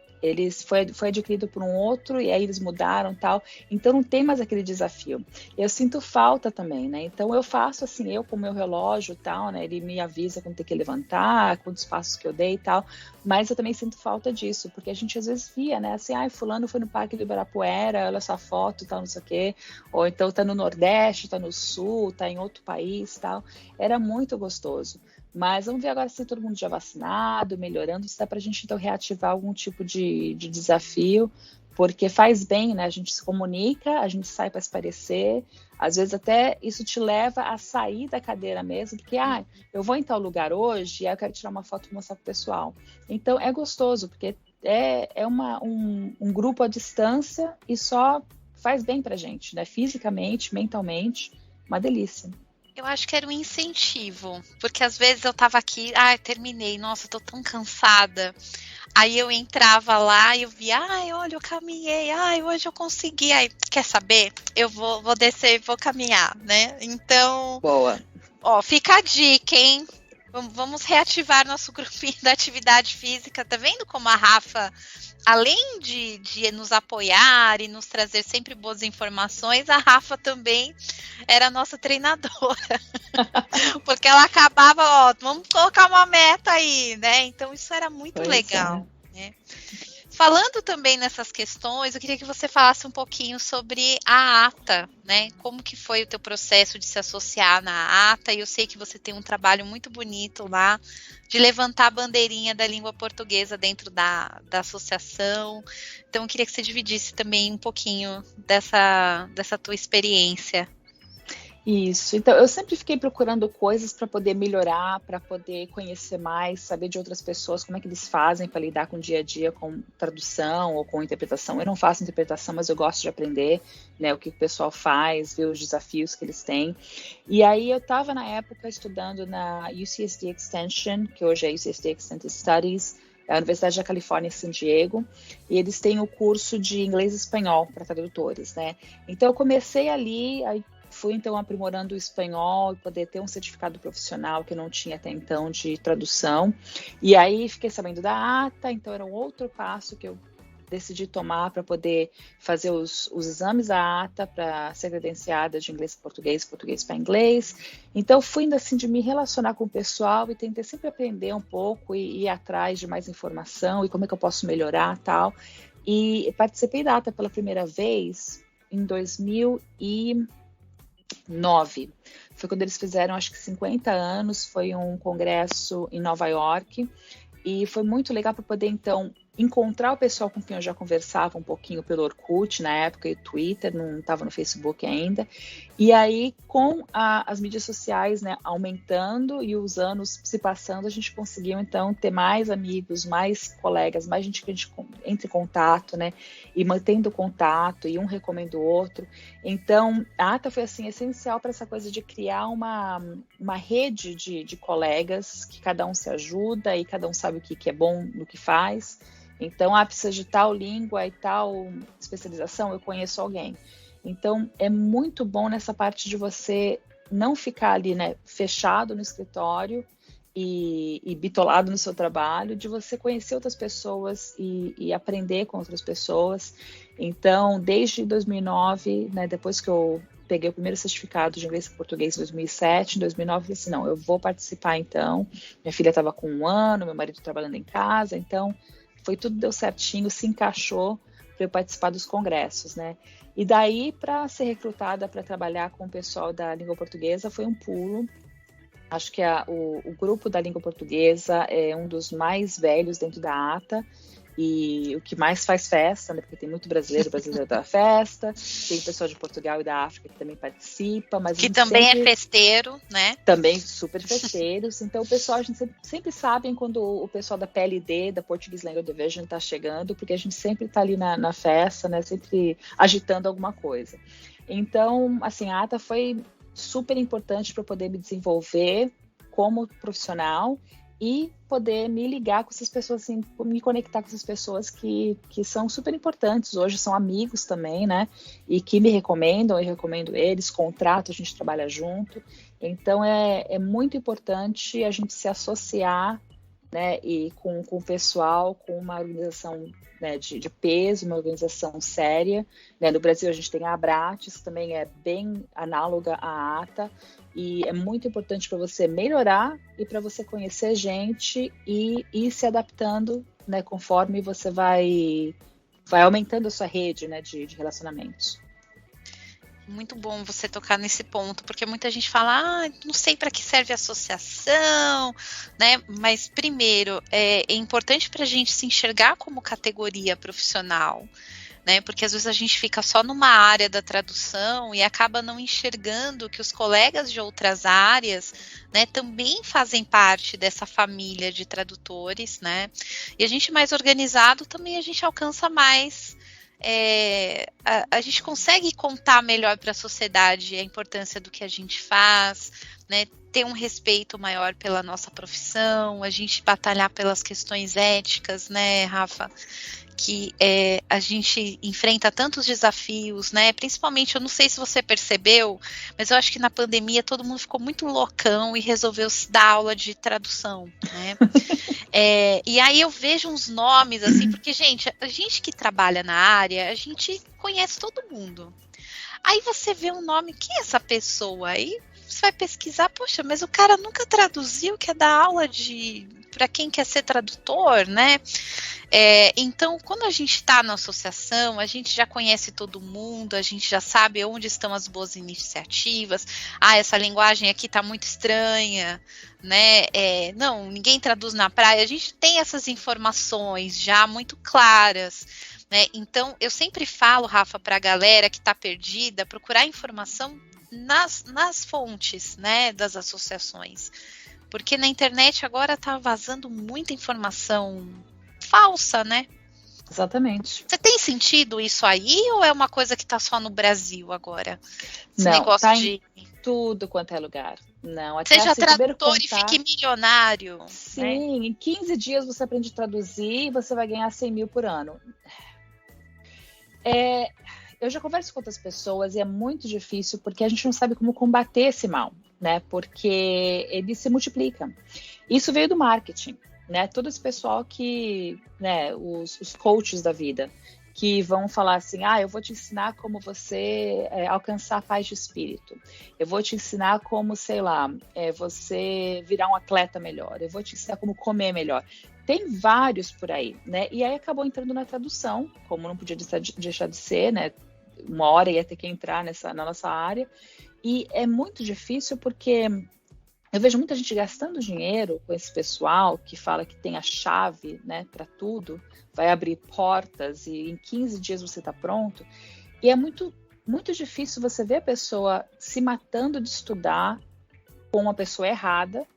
Foi adquirido por um outro e aí eles mudaram e tal, então não tem mais aquele desafio. Eu sinto falta também, né? Então eu faço assim, eu com o meu relógio e tal, né? Ele me avisa quando tem que levantar, quantos passos que eu dei e tal, mas eu também sinto falta disso, porque a gente às vezes via, né? Assim, fulano foi no Parque do Ibirapuera, olha essa foto e tal, não sei o quê, ou então tá no Nordeste, tá no Sul, tá em outro país e tal. Era muito gostoso. Mas vamos ver agora se todo mundo já vacinado, melhorando, se dá para a gente então reativar algum tipo de desafio, porque faz bem, né? A gente se comunica, a gente sai para espairecer, às vezes até isso te leva a sair da cadeira mesmo, porque eu vou em tal lugar hoje e aí eu quero tirar uma foto e mostrar para o pessoal. Então é gostoso, porque é um grupo à distância e só faz bem para a gente, né? Fisicamente, mentalmente, uma delícia. Eu acho que era um incentivo, porque às vezes eu tava aqui, terminei, nossa, tô tão cansada. Aí eu entrava lá e eu via, olha, eu caminhei, hoje eu consegui. Aí, quer saber? Eu vou descer e vou caminhar, né? Então, boa. Fica a dica, hein? Vamos reativar nosso grupinho da atividade física. Tá vendo como a Rafa, além de nos apoiar e nos trazer sempre boas informações, a Rafa também era a nossa treinadora. Porque ela acabava, vamos colocar uma meta aí, né? Então isso era muito legal, né? Falando também nessas questões, eu queria que você falasse um pouquinho sobre a ATA, né? Como que foi o teu processo de se associar na ATA? E eu sei que você tem um trabalho muito bonito lá de levantar a bandeirinha da língua portuguesa dentro da associação. Então, eu queria que você dividisse também um pouquinho dessa tua experiência. Isso, então eu sempre fiquei procurando coisas para poder melhorar, para poder conhecer mais, saber de outras pessoas como é que eles fazem para lidar com o dia a dia, com tradução ou com interpretação. Eu não faço interpretação, mas eu gosto de aprender, né, o que o pessoal faz, ver os desafios que eles têm. E aí eu estava na época estudando na UCSD Extension, que hoje é UCSD Extended Studies, é a Universidade da Califórnia em San Diego, e eles têm o curso de inglês e espanhol para tradutores, né? Então eu comecei ali, aí fui então aprimorando o espanhol e poder ter um certificado profissional que eu não tinha até então de tradução. E aí fiquei sabendo da ATA, então era um outro passo que eu decidi tomar para poder fazer os exames da ATA para ser credenciada de inglês para português, português para inglês. Então fui indo assim de me relacionar com o pessoal e tentei sempre aprender um pouco e ir atrás de mais informação e como é que eu posso melhorar tal. E participei da ATA pela primeira vez em 2009. Foi quando eles fizeram, acho que 50 anos, foi um congresso em Nova York, e foi muito legal para poder, então, encontrar o pessoal com quem eu já conversava um pouquinho pelo Orkut na época, e o Twitter, não estava no Facebook ainda. E aí, com as mídias sociais, né, aumentando e os anos se passando, a gente conseguiu, então, ter mais amigos, mais colegas, mais gente que a gente entra em contato, né, e mantendo contato, e um recomenda o outro. Então, a ATA foi, assim, essencial para essa coisa de criar uma rede de colegas, que cada um se ajuda e cada um sabe o que é bom no que faz. Então, precisa de tal língua e tal especialização, eu conheço alguém. Então, é muito bom nessa parte de você não ficar ali, né, fechado no escritório e bitolado no seu trabalho, de você conhecer outras pessoas e aprender com outras pessoas. Então, desde 2009, né, depois que eu peguei o primeiro certificado de inglês e português em 2007, em 2009 eu falei assim, não, eu vou participar então. Minha filha estava com 1 ano, meu marido trabalhando em casa, então tudo deu certinho, se encaixou para eu participar dos congressos, né? E daí, para ser recrutada para trabalhar com o pessoal da língua portuguesa, foi um pulo. Acho que o grupo da língua portuguesa é um dos mais velhos dentro da ATA, e o que mais faz festa, né? Porque tem muito brasileiro da festa, tem pessoal de Portugal e da África que também participa, mas que também é festeiro, né? Também super festeiros. Então o pessoal, a gente sempre sabe quando o pessoal da PLD, da Portuguese Language Division, está chegando, porque a gente sempre está ali na festa, né? Sempre agitando alguma coisa. Então, assim, a ATA foi super importante para poder me desenvolver como profissional e poder me ligar com essas pessoas, assim, me conectar com essas pessoas que são super importantes, hoje são amigos também, né, e que me recomendam, eu recomendo eles, contrato, a gente trabalha junto. Então é muito importante a gente se associar, né, e com o pessoal, com uma organização, né, de peso, uma organização séria, né. No Brasil a gente tem a Abrates, que também é bem análoga à ATA, e é muito importante para você melhorar e para você conhecer gente e ir se adaptando, né, conforme você vai aumentando a sua rede, né, de relacionamentos. Muito bom você tocar nesse ponto, porque muita gente fala, não sei para que serve a associação, né? Mas primeiro, é importante para a gente se enxergar como categoria profissional, né? Porque às vezes a gente fica só numa área da tradução e acaba não enxergando que os colegas de outras áreas, né, também fazem parte dessa família de tradutores, né? E a gente mais organizado também a gente alcança mais. A gente consegue contar melhor para a sociedade a importância do que a gente faz, né, ter um respeito maior pela nossa profissão, a gente batalhar pelas questões éticas, né, Rafa, que a gente enfrenta tantos desafios, né, principalmente, eu não sei se você percebeu, mas eu acho que na pandemia todo mundo ficou muito loucão e resolveu se dar aula de tradução, né. E aí eu vejo uns nomes assim, porque a gente que trabalha na área, a gente conhece todo mundo. Aí você vê um nome, quem é essa pessoa? Aí você vai pesquisar, poxa, mas o cara nunca traduziu, quer dar aula para quem quer ser tradutor, né? Então, quando a gente está na associação, a gente já conhece todo mundo, a gente já sabe onde estão as boas iniciativas. Essa linguagem aqui está muito estranha, né? Não, ninguém traduz na praia. A gente tem essas informações já muito claras, né? Então, eu sempre falo, Rafa, para a galera que está perdida, procurar informação nas fontes, né, das associações. Porque na internet agora está vazando muita informação falsa, né? Exatamente. Você tem sentido isso aí ou é uma coisa que está só no Brasil agora? Esse não, negócio tá em tudo quanto é lugar. Não, até seja assim, tradutor e fique milionário. Sim, né? Em 15 dias você aprende a traduzir e você vai ganhar 100 mil por ano. Eu já converso com outras pessoas e é muito difícil porque a gente não sabe como combater esse mal, né? Porque ele se multiplica. Isso veio do marketing, né? Todo esse pessoal que, né, os coaches da vida, que vão falar assim, eu vou te ensinar como você alcançar a paz de espírito. Eu vou te ensinar como, sei lá, você virar um atleta melhor. Eu vou te ensinar como comer melhor. Tem vários por aí, né? E aí acabou entrando na tradução, como não podia deixar de ser, né? Uma hora ia ter que entrar na nossa área. E é muito difícil porque Eu vejo muita gente gastando dinheiro com esse pessoal que fala que tem a chave, né, para tudo, vai abrir portas e em 15 dias você está pronto. E é muito, muito difícil você ver a pessoa se matando de estudar com uma pessoa errada,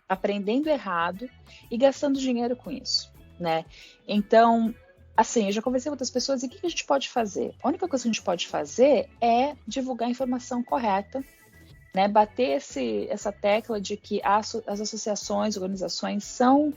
aprendendo errado e gastando dinheiro com isso, né? Então, assim, eu já conversei com outras pessoas e o que a gente pode fazer? A única coisa que a gente pode fazer é divulgar a informação correta, né, bater essa tecla de que as associações, organizações são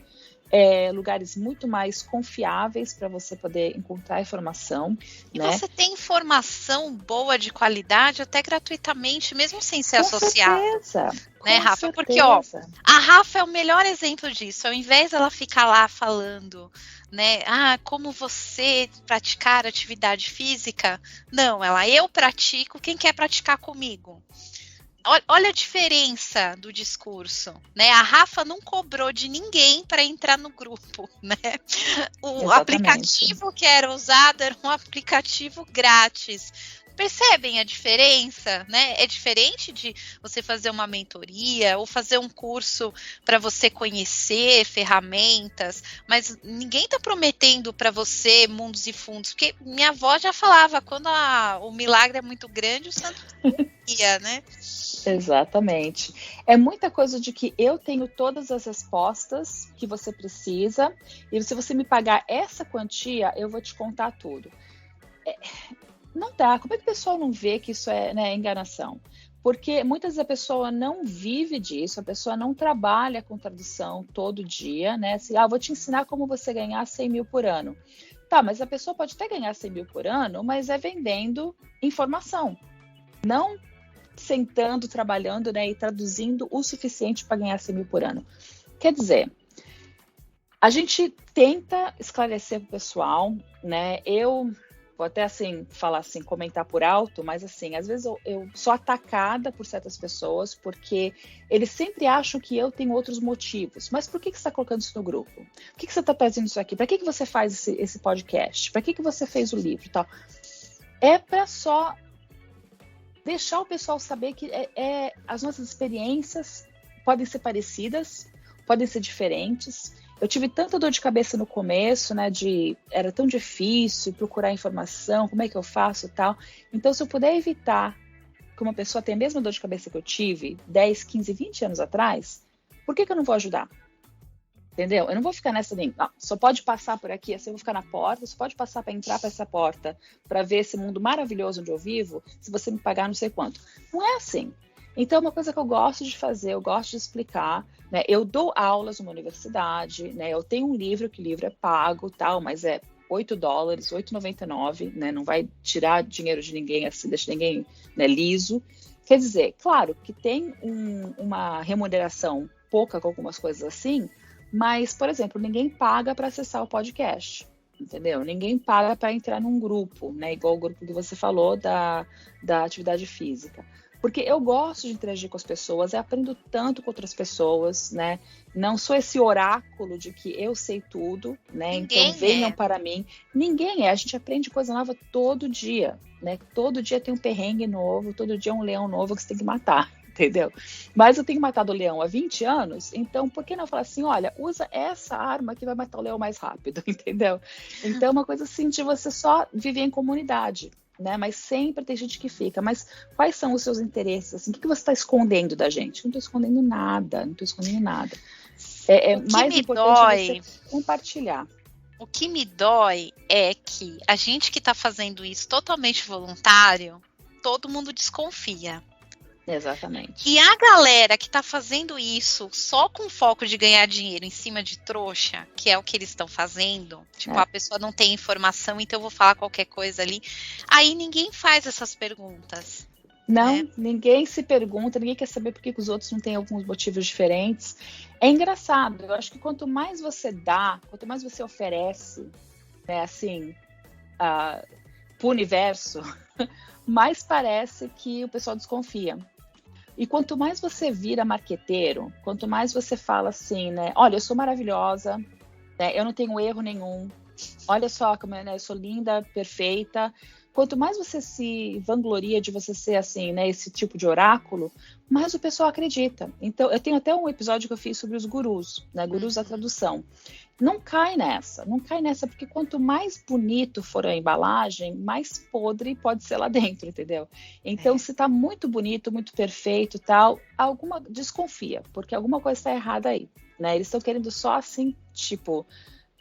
lugares muito mais confiáveis para você poder encontrar informação. E né? Você tem informação boa de qualidade até gratuitamente, mesmo sem ser Com associado. Certeza, né, com Rafa? certeza. Porque, ó, a Rafa é o melhor exemplo disso. Ao invés dela ficar lá falando, né, como você praticar atividade física, não, eu pratico, quem quer praticar comigo? Olha a diferença do discurso, né? A Rafa não cobrou de ninguém para entrar no grupo, né? O aplicativo que era usado era um aplicativo grátis. Percebem a diferença, né? É diferente de você fazer uma mentoria ou fazer um curso para você conhecer ferramentas, mas ninguém está prometendo para você mundos e fundos, porque minha avó já falava, quando o milagre é muito grande, o santo ia, né? Exatamente. É muita coisa de que eu tenho todas as respostas que você precisa e se você me pagar essa quantia, eu vou te contar tudo. Não dá. Como é que o pessoal não vê que isso é, né, enganação? Porque muitas vezes a pessoa não vive disso, a pessoa não trabalha com tradução todo dia, né? Assim, vou te ensinar como você ganhar 100 mil por ano. Tá, mas a pessoa pode até ganhar 100 mil por ano, mas é vendendo informação. Não sentando, trabalhando, né, e traduzindo o suficiente para ganhar 100 mil por ano. Quer dizer, a gente tenta esclarecer para o pessoal, né? Eu vou até assim falar assim, comentar por alto, mas assim, às vezes eu sou atacada por certas pessoas porque eles sempre acham que eu tenho outros motivos. Mas por que você está colocando isso no grupo? Por que você está trazendo isso aqui? Para que você faz esse podcast? Para que você fez o livro e tal? É para só deixar o pessoal saber que as nossas experiências podem ser parecidas, podem ser diferentes. Eu tive tanta dor de cabeça no começo, né, era tão difícil procurar informação, como é que eu faço e tal. Então, se eu puder evitar que uma pessoa tenha a mesma dor de cabeça que eu tive 10, 15, 20 anos atrás, por que eu não vou ajudar? Entendeu? Eu não vou ficar nessa linha. Só pode passar por aqui, assim eu vou ficar na porta, só pode passar para entrar para essa porta, para ver esse mundo maravilhoso onde eu vivo, se você me pagar não sei quanto. Não é assim. Então, é uma coisa que eu gosto de fazer, eu gosto de explicar, né? Eu dou aulas numa universidade, né? Eu tenho um livro, que o livro é pago, tal, mas é $8, $8,99, né? Não vai tirar dinheiro de ninguém, assim, deixa ninguém, né, liso. Quer dizer, claro que tem uma remuneração pouca com algumas coisas assim, mas, por exemplo, ninguém paga para acessar o podcast, entendeu? Ninguém paga para entrar num grupo, né? Igual o grupo que você falou da atividade física. Porque eu gosto de interagir com as pessoas, eu aprendo tanto com outras pessoas, né? Não sou esse oráculo de que eu sei tudo, né? Então venham para mim. Ninguém é, a gente aprende coisa nova todo dia, né? Todo dia tem um perrengue novo, todo dia é um leão novo que você tem que matar. Entendeu? Mas eu tenho matado o leão há 20 anos, então por que não falar assim, olha, usa essa arma que vai matar o leão mais rápido, entendeu? Então é uma coisa assim de você só viver em comunidade, né? Mas sempre tem gente que fica, mas quais são os seus interesses? Assim, o que você está escondendo da gente? Não estou escondendo nada, não estou escondendo nada. Mais importante você compartilhar. O que me dói é que a gente que está fazendo isso totalmente voluntário, todo mundo desconfia. Exatamente. E a galera que tá fazendo isso só com foco de ganhar dinheiro em cima de trouxa, que é o que eles estão fazendo, tipo, a pessoa não tem informação, então eu vou falar qualquer coisa ali, aí ninguém faz essas perguntas. Não, né? Ninguém se pergunta, ninguém quer saber por que os outros não têm alguns motivos diferentes. É engraçado, eu acho que quanto mais você dá, quanto mais você oferece, né, assim, pro universo, mais parece que o pessoal desconfia. E quanto mais você vira marqueteiro, quanto mais você fala assim, né? Olha, eu sou maravilhosa, né? Eu não tenho erro nenhum. Olha só como eu sou linda, perfeita. quanto mais você se vangloria de você ser assim, né, esse tipo de oráculo, mais o pessoal acredita. Então, eu tenho até um episódio que eu fiz sobre os gurus, né, gurus da tradução. Não cai nessa, porque quanto mais bonito for a embalagem, mais podre pode ser lá dentro, entendeu? Então, se tá muito bonito, muito perfeito e tal, desconfia, porque alguma coisa está errada aí, né? Eles estão querendo só assim, tipo,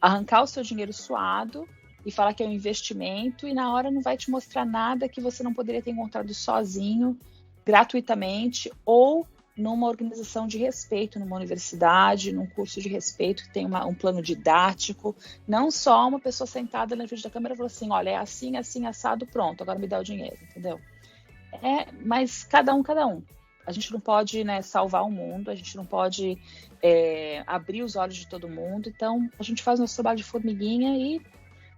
arrancar o seu dinheiro suado e falar que é um investimento, e na hora não vai te mostrar nada que você não poderia ter encontrado sozinho, gratuitamente, ou numa organização de respeito, numa universidade, num curso de respeito que tem um plano didático, não só uma pessoa sentada na frente da câmera e falou assim, olha, é assim, assim, assado, pronto, agora me dá o dinheiro, entendeu? Mas cada um. A gente não pode, né, salvar o mundo, a gente não pode abrir os olhos de todo mundo, então a gente faz nosso trabalho de formiguinha e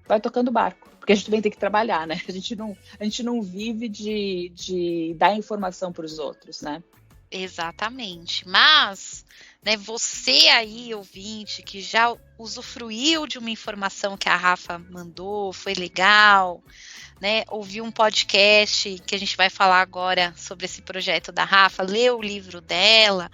vai tocando o barco, porque a gente também tem que trabalhar, né? A gente não vive de dar informação para os outros, né? Exatamente. Mas, né, você aí, ouvinte, que já usufruiu de uma informação que a Rafa mandou, foi legal, né? Ouviu um podcast que a gente vai falar agora sobre esse projeto da Rafa, leu o livro dela.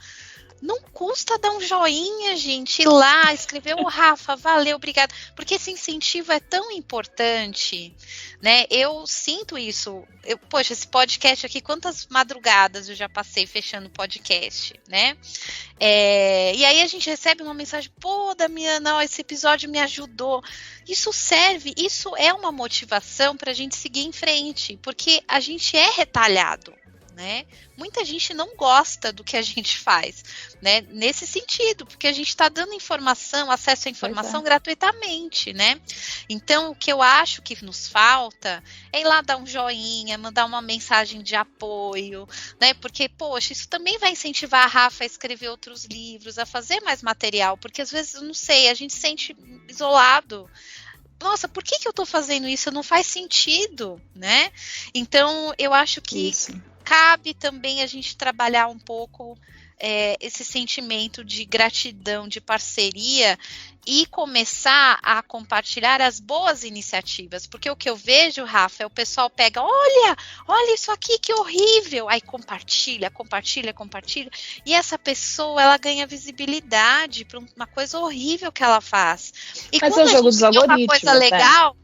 Não custa dar um joinha, gente, ir lá, escrever, Rafa, valeu, obrigada, porque esse incentivo é tão importante, né, eu sinto isso, poxa, esse podcast aqui, quantas madrugadas eu já passei fechando podcast, né, e aí a gente recebe uma mensagem, pô, Damiana, esse episódio me ajudou, isso é uma motivação para a gente seguir em frente, porque a gente é retalhado, né? Muita gente não gosta do que a gente faz, né? Nesse sentido, porque a gente está dando informação, acesso à informação gratuitamente, né? Então, o que eu acho que nos falta é ir lá dar um joinha, mandar uma mensagem de apoio, né? Porque, poxa, isso também vai incentivar a Rafa a escrever outros livros, a fazer mais material, porque às vezes, eu não sei, a gente se sente isolado. Nossa, por que eu estou fazendo isso? Não faz sentido, né? Então, eu acho que cabe também a gente trabalhar um pouco esse sentimento de gratidão, de parceria e começar a compartilhar as boas iniciativas, porque o que eu vejo, Rafa, é o pessoal pega, olha isso aqui, que horrível, aí compartilha, e essa pessoa, ela ganha visibilidade para uma coisa horrível que ela faz. E mas quando é o jogo dos algoritmos, uma coisa legal,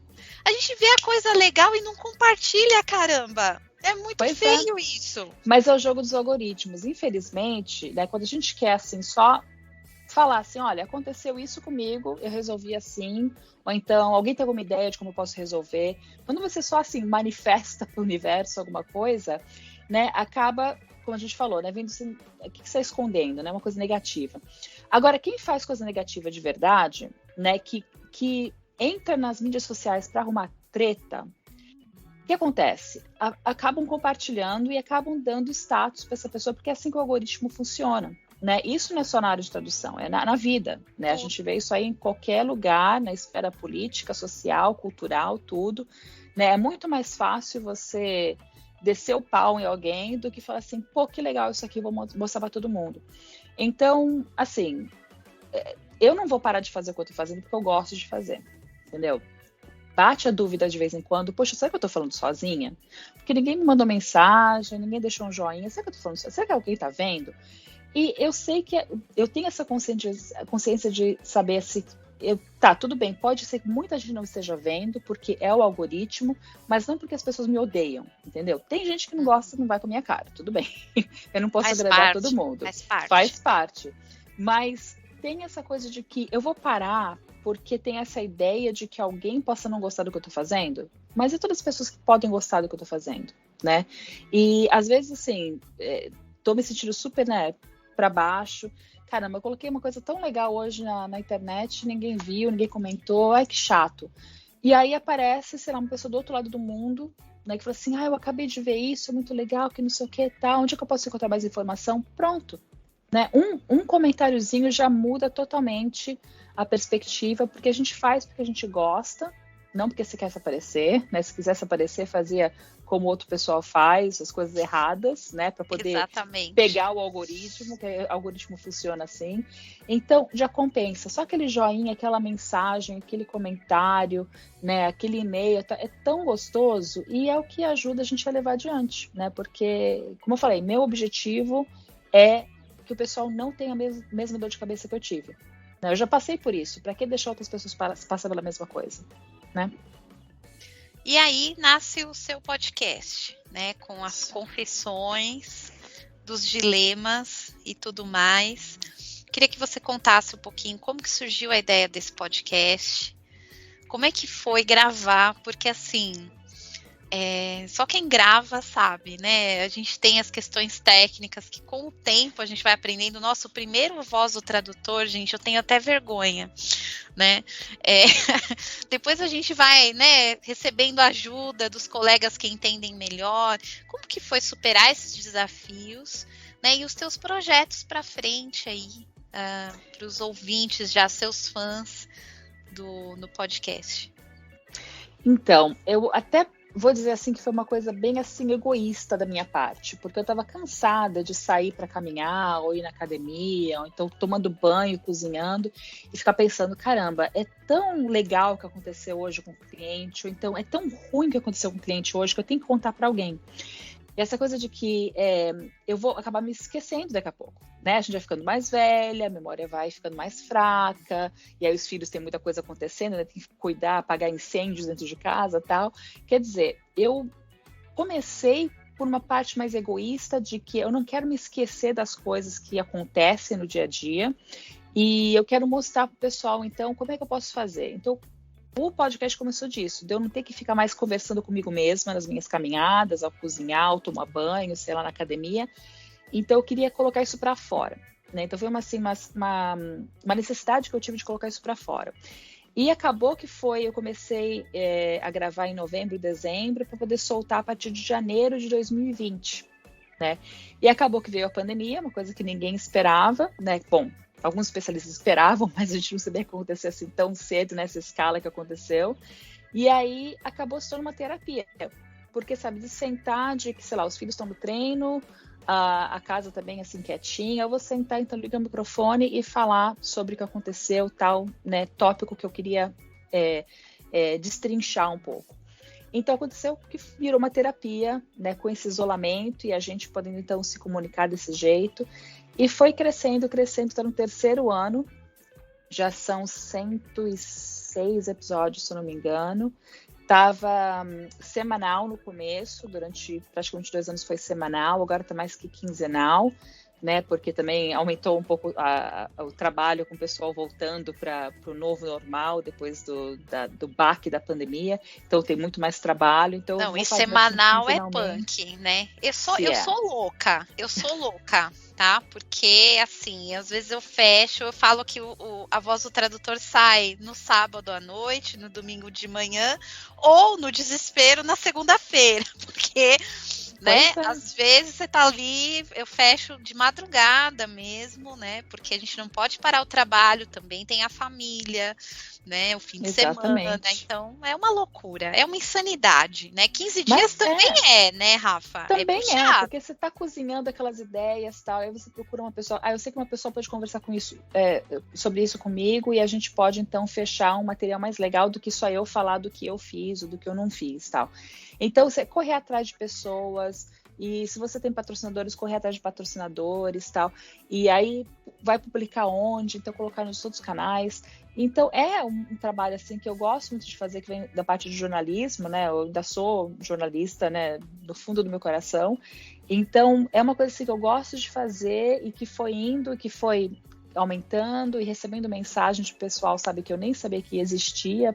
a gente vê a coisa legal e não compartilha, caramba. É muito feio isso. Mas é o jogo dos algoritmos. Infelizmente, né, quando a gente quer assim, só falar assim, olha, aconteceu isso comigo, eu resolvi assim, ou então alguém tem alguma ideia de como eu posso resolver. Quando você só assim manifesta para o universo alguma coisa, né, acaba, como a gente falou, né, vendo assim, o que você está escondendo, né, uma coisa negativa. Agora, quem faz coisa negativa de verdade, né, que entra nas mídias sociais para arrumar treta, o que acontece? Acabam compartilhando e acabam dando status para essa pessoa, porque é assim que o algoritmo funciona, né? Isso não é só na área de tradução, é na vida, né? A gente vê isso aí em qualquer lugar, na esfera política, social, cultural, tudo, né? É muito mais fácil você descer o pau em alguém do que falar assim, pô, que legal isso aqui, vou mostrar para todo mundo. Então, assim, eu não vou parar de fazer o que eu estou fazendo porque eu gosto de fazer, entendeu? Bate a dúvida de vez em quando, poxa, será que eu tô falando sozinha? Porque ninguém me mandou mensagem, ninguém deixou um joinha, será que eu tô falando sozinha? Será que alguém tá vendo? E eu sei que eu tenho essa consciência de saber se... tudo bem, pode ser que muita gente não esteja vendo, porque é o algoritmo, mas não porque as pessoas me odeiam, entendeu? Tem gente que não gosta, não vai com a minha cara, tudo bem. Eu não posso agradar todo mundo. Faz parte. Mas tem essa coisa de que eu vou parar porque tem essa ideia de que alguém possa não gostar do que eu tô fazendo, mas e todas as pessoas que podem gostar do que eu tô fazendo, né? E às vezes, assim, tô me sentindo super, né, pra baixo. Caramba, eu coloquei uma coisa tão legal hoje na internet, ninguém viu, ninguém comentou, ai que chato. E aí aparece, sei lá, uma pessoa do outro lado do mundo, né, que fala assim, eu acabei de ver isso, é muito legal, que não sei o que, tá, onde é que eu posso encontrar mais informação? Pronto. Né? Um comentáriozinho já muda totalmente a perspectiva, porque a gente faz porque a gente gosta, não porque você quer se aparecer, né? Se quisesse aparecer, fazia como outro pessoal faz, as coisas erradas, né? Para poder Exatamente. pegar o algoritmo, que o algoritmo funciona assim. Então, já compensa. Só aquele joinha, aquela mensagem, aquele comentário, né? Aquele e-mail, é tão gostoso e é o que ajuda a gente a levar adiante, né? Porque, como eu falei, meu objetivo é que o pessoal não tenha a mesma dor de cabeça que eu tive. Eu já passei por isso. Para que deixar outras pessoas passar pela mesma coisa, né? E aí nasce o seu podcast, né? Com as confissões dos dilemas e tudo mais. Queria que você contasse um pouquinho como que surgiu a ideia desse podcast, como é que foi gravar, porque assim, só quem grava sabe, né? A gente tem as questões técnicas que com o tempo a gente vai aprendendo. Nosso primeiro Voz do Tradutor, gente, eu tenho até vergonha, né? Depois a gente vai, né, recebendo ajuda dos colegas que entendem melhor. Como que foi superar esses desafios, né? E os teus projetos para frente aí, para os ouvintes, já seus fãs no podcast? Então, eu até vou dizer assim que foi uma coisa bem assim egoísta da minha parte, porque eu estava cansada de sair para caminhar ou ir na academia, ou então tomando banho, cozinhando e ficar pensando, caramba, é tão legal o que aconteceu hoje com o cliente, ou então é tão ruim o que aconteceu com o cliente hoje que eu tenho que contar para alguém. E essa coisa de que eu vou acabar me esquecendo daqui a pouco, né? A gente vai ficando mais velha, a memória vai ficando mais fraca, e aí os filhos têm muita coisa acontecendo, né? Tem que cuidar, apagar incêndios dentro de casa e tal. Quer dizer, eu comecei por uma parte mais egoísta de que eu não quero me esquecer das coisas que acontecem no dia a dia, e eu quero mostrar para o pessoal, então, como é que eu posso fazer? Então, o podcast começou disso, de eu não ter que ficar mais conversando comigo mesma nas minhas caminhadas, ao cozinhar, ao tomar banho, sei lá, na academia. Então eu queria colocar isso para fora, né? Então foi uma necessidade que eu tive de colocar isso para fora. E acabou que eu comecei a gravar em novembro e dezembro para poder soltar a partir de janeiro de 2020, né? E acabou que veio a pandemia, uma coisa que ninguém esperava, né? Bom, alguns especialistas esperavam, mas a gente não sabia que acontecia assim tão cedo, nessa escala que aconteceu. E aí acabou se tornando uma terapia. Porque, sabe, de sentar, de que, sei lá, os filhos estão no treino, a casa tá bem assim quietinha, eu vou sentar, então ligar o microfone e falar sobre o que aconteceu, tal, né, tópico que eu queria destrinchar um pouco. Então aconteceu que virou uma terapia, né, com esse isolamento e a gente podendo então se comunicar desse jeito. E foi crescendo, está no 3º ano, já são 106 episódios, se eu não me engano. Estava semanal no começo, durante praticamente 2 anos foi semanal, agora está mais que quinzenal, né? Porque também aumentou um pouco o trabalho com o pessoal voltando para o novo normal depois do baque da pandemia. Então tem muito mais trabalho. Então, não, e semanal é punk, né? Eu sou louca, tá? Porque, assim, às vezes eu falo que a Voz do Tradutor sai no sábado à noite, no domingo de manhã, ou no desespero na segunda-feira, porque, né, às vezes você tá ali, eu fecho de madrugada mesmo, né, porque a gente não pode parar o trabalho, também tem a família, né, o fim de semana, então é uma loucura, é uma insanidade, né, 15 dias também né, Rafa? Também porque você tá cozinhando aquelas ideias e tal, aí você procura uma pessoa, eu sei que uma pessoa pode conversar sobre isso comigo e a gente pode então fechar um material mais legal do que só eu falar do que eu fiz ou do que eu não fiz, tal. Então você correr atrás de pessoas, e se você tem patrocinadores, correr atrás de patrocinadores, tal, e aí vai publicar onde, então colocar nos outros canais. Então é um trabalho assim que eu gosto muito de fazer, que vem da parte de jornalismo, né? Eu ainda sou jornalista, né? Do fundo do meu coração. Então é uma coisa assim que eu gosto de fazer e que foi indo, que foi aumentando e recebendo mensagem de pessoal, sabe, que eu nem sabia que existia.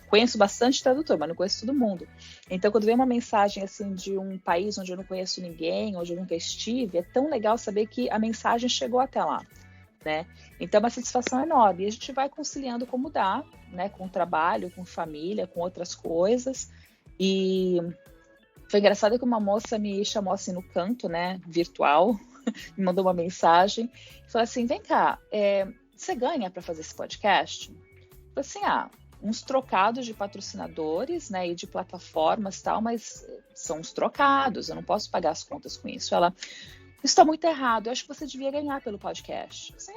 Conheço bastante tradutor, mas não conheço todo mundo. Então quando vem uma mensagem assim de um país onde eu não conheço ninguém, onde eu nunca estive, é tão legal saber que a mensagem chegou até lá, né? Então é uma satisfação enorme. E a gente vai conciliando como dá, né? Com o trabalho, com família, com outras coisas. E foi engraçado que uma moça me chamou assim no canto, né? Virtual, me mandou uma mensagem, falou assim, vem cá, você ganha para fazer esse podcast? Eu falei assim, uns trocados de patrocinadores, né, e de plataformas e tal, mas são uns trocados, eu não posso pagar as contas com isso. Ela, isso está muito errado, eu acho que você devia ganhar pelo podcast. Assim,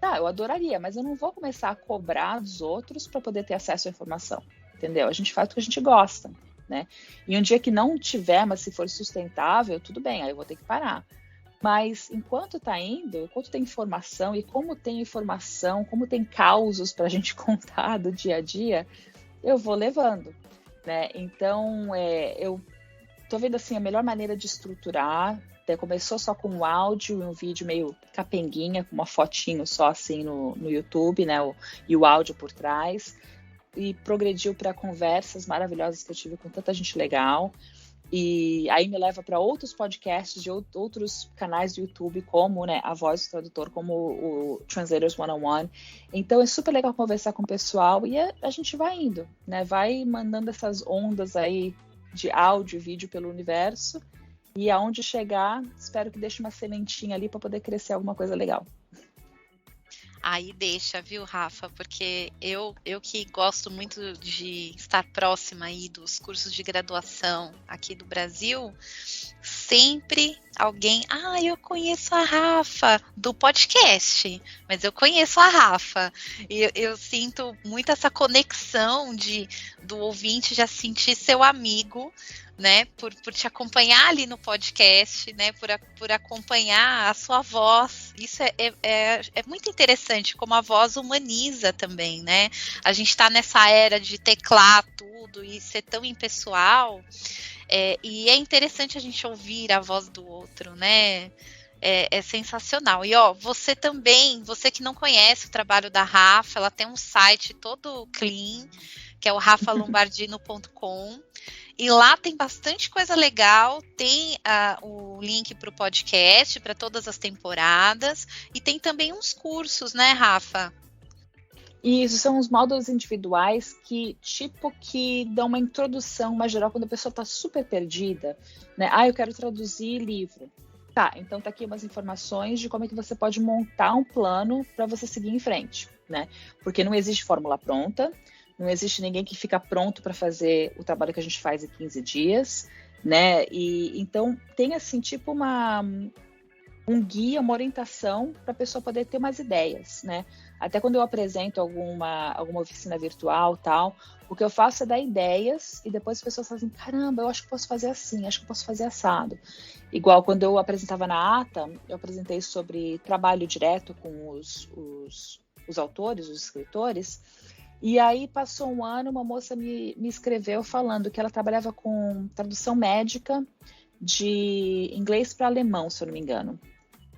tá, eu adoraria, mas eu não vou começar a cobrar dos outros para poder ter acesso à informação, entendeu? A gente faz o que a gente gosta, né? E um dia que não tiver, mas se for sustentável, tudo bem, aí eu vou ter que parar. Mas enquanto está indo, enquanto tem informação, e como tem informação, como tem causos para a gente contar do dia a dia, eu vou levando, né? Então, eu tô vendo assim, a melhor maneira de estruturar, começou só com o áudio e um vídeo meio capenguinha, com uma fotinho só assim no YouTube, né? E o áudio por trás, e progrediu para conversas maravilhosas que eu tive com tanta gente legal. E aí me leva para outros podcasts de outros canais do YouTube, como, né, A Voz do Tradutor, como o Translators 101. Então é super legal conversar com o pessoal e a gente vai indo, né? Vai mandando essas ondas aí de áudio e vídeo pelo universo, e aonde chegar, espero que deixe uma sementinha ali para poder crescer alguma coisa legal. Aí deixa, viu, Rafa? Porque eu que gosto muito de estar próxima aí dos cursos de graduação aqui do Brasil, sempre alguém, eu conheço a Rafa do podcast, mas eu conheço a Rafa. E eu sinto muito essa conexão do ouvinte já sentir seu amigo, né, por te acompanhar ali no podcast, né, por acompanhar a sua voz. Isso é muito interessante, como a voz humaniza também, né? A gente está nessa era de teclar tudo e ser tão impessoal, e é interessante a gente ouvir a voz do outro, né? É sensacional. E você também, você que não conhece o trabalho da Rafa, ela tem um site todo clean, que é o rafalombardino.com. E lá tem bastante coisa legal, tem o link para o podcast, para todas as temporadas, e tem também uns cursos, né, Rafa? Isso, são os módulos individuais que dão uma introdução mais geral quando a pessoa está super perdida, né? Eu quero traduzir livro. Tá, então tá aqui umas informações de como é que você pode montar um plano para você seguir em frente, né? Porque não existe fórmula pronta, não existe ninguém que fica pronto para fazer o trabalho que a gente faz em 15 dias, né? E então tem assim, tipo um guia, uma orientação para a pessoa poder ter umas ideias, né? Até quando eu apresento alguma oficina virtual, tal, o que eu faço é dar ideias e depois as pessoas falam assim, caramba, eu acho que posso fazer assim, acho que posso fazer assado. Igual quando eu apresentava na ATA, eu apresentei sobre trabalho direto com os autores, os escritores. E aí passou um ano, uma moça me escreveu falando que ela trabalhava com tradução médica de inglês para alemão, se eu não me engano.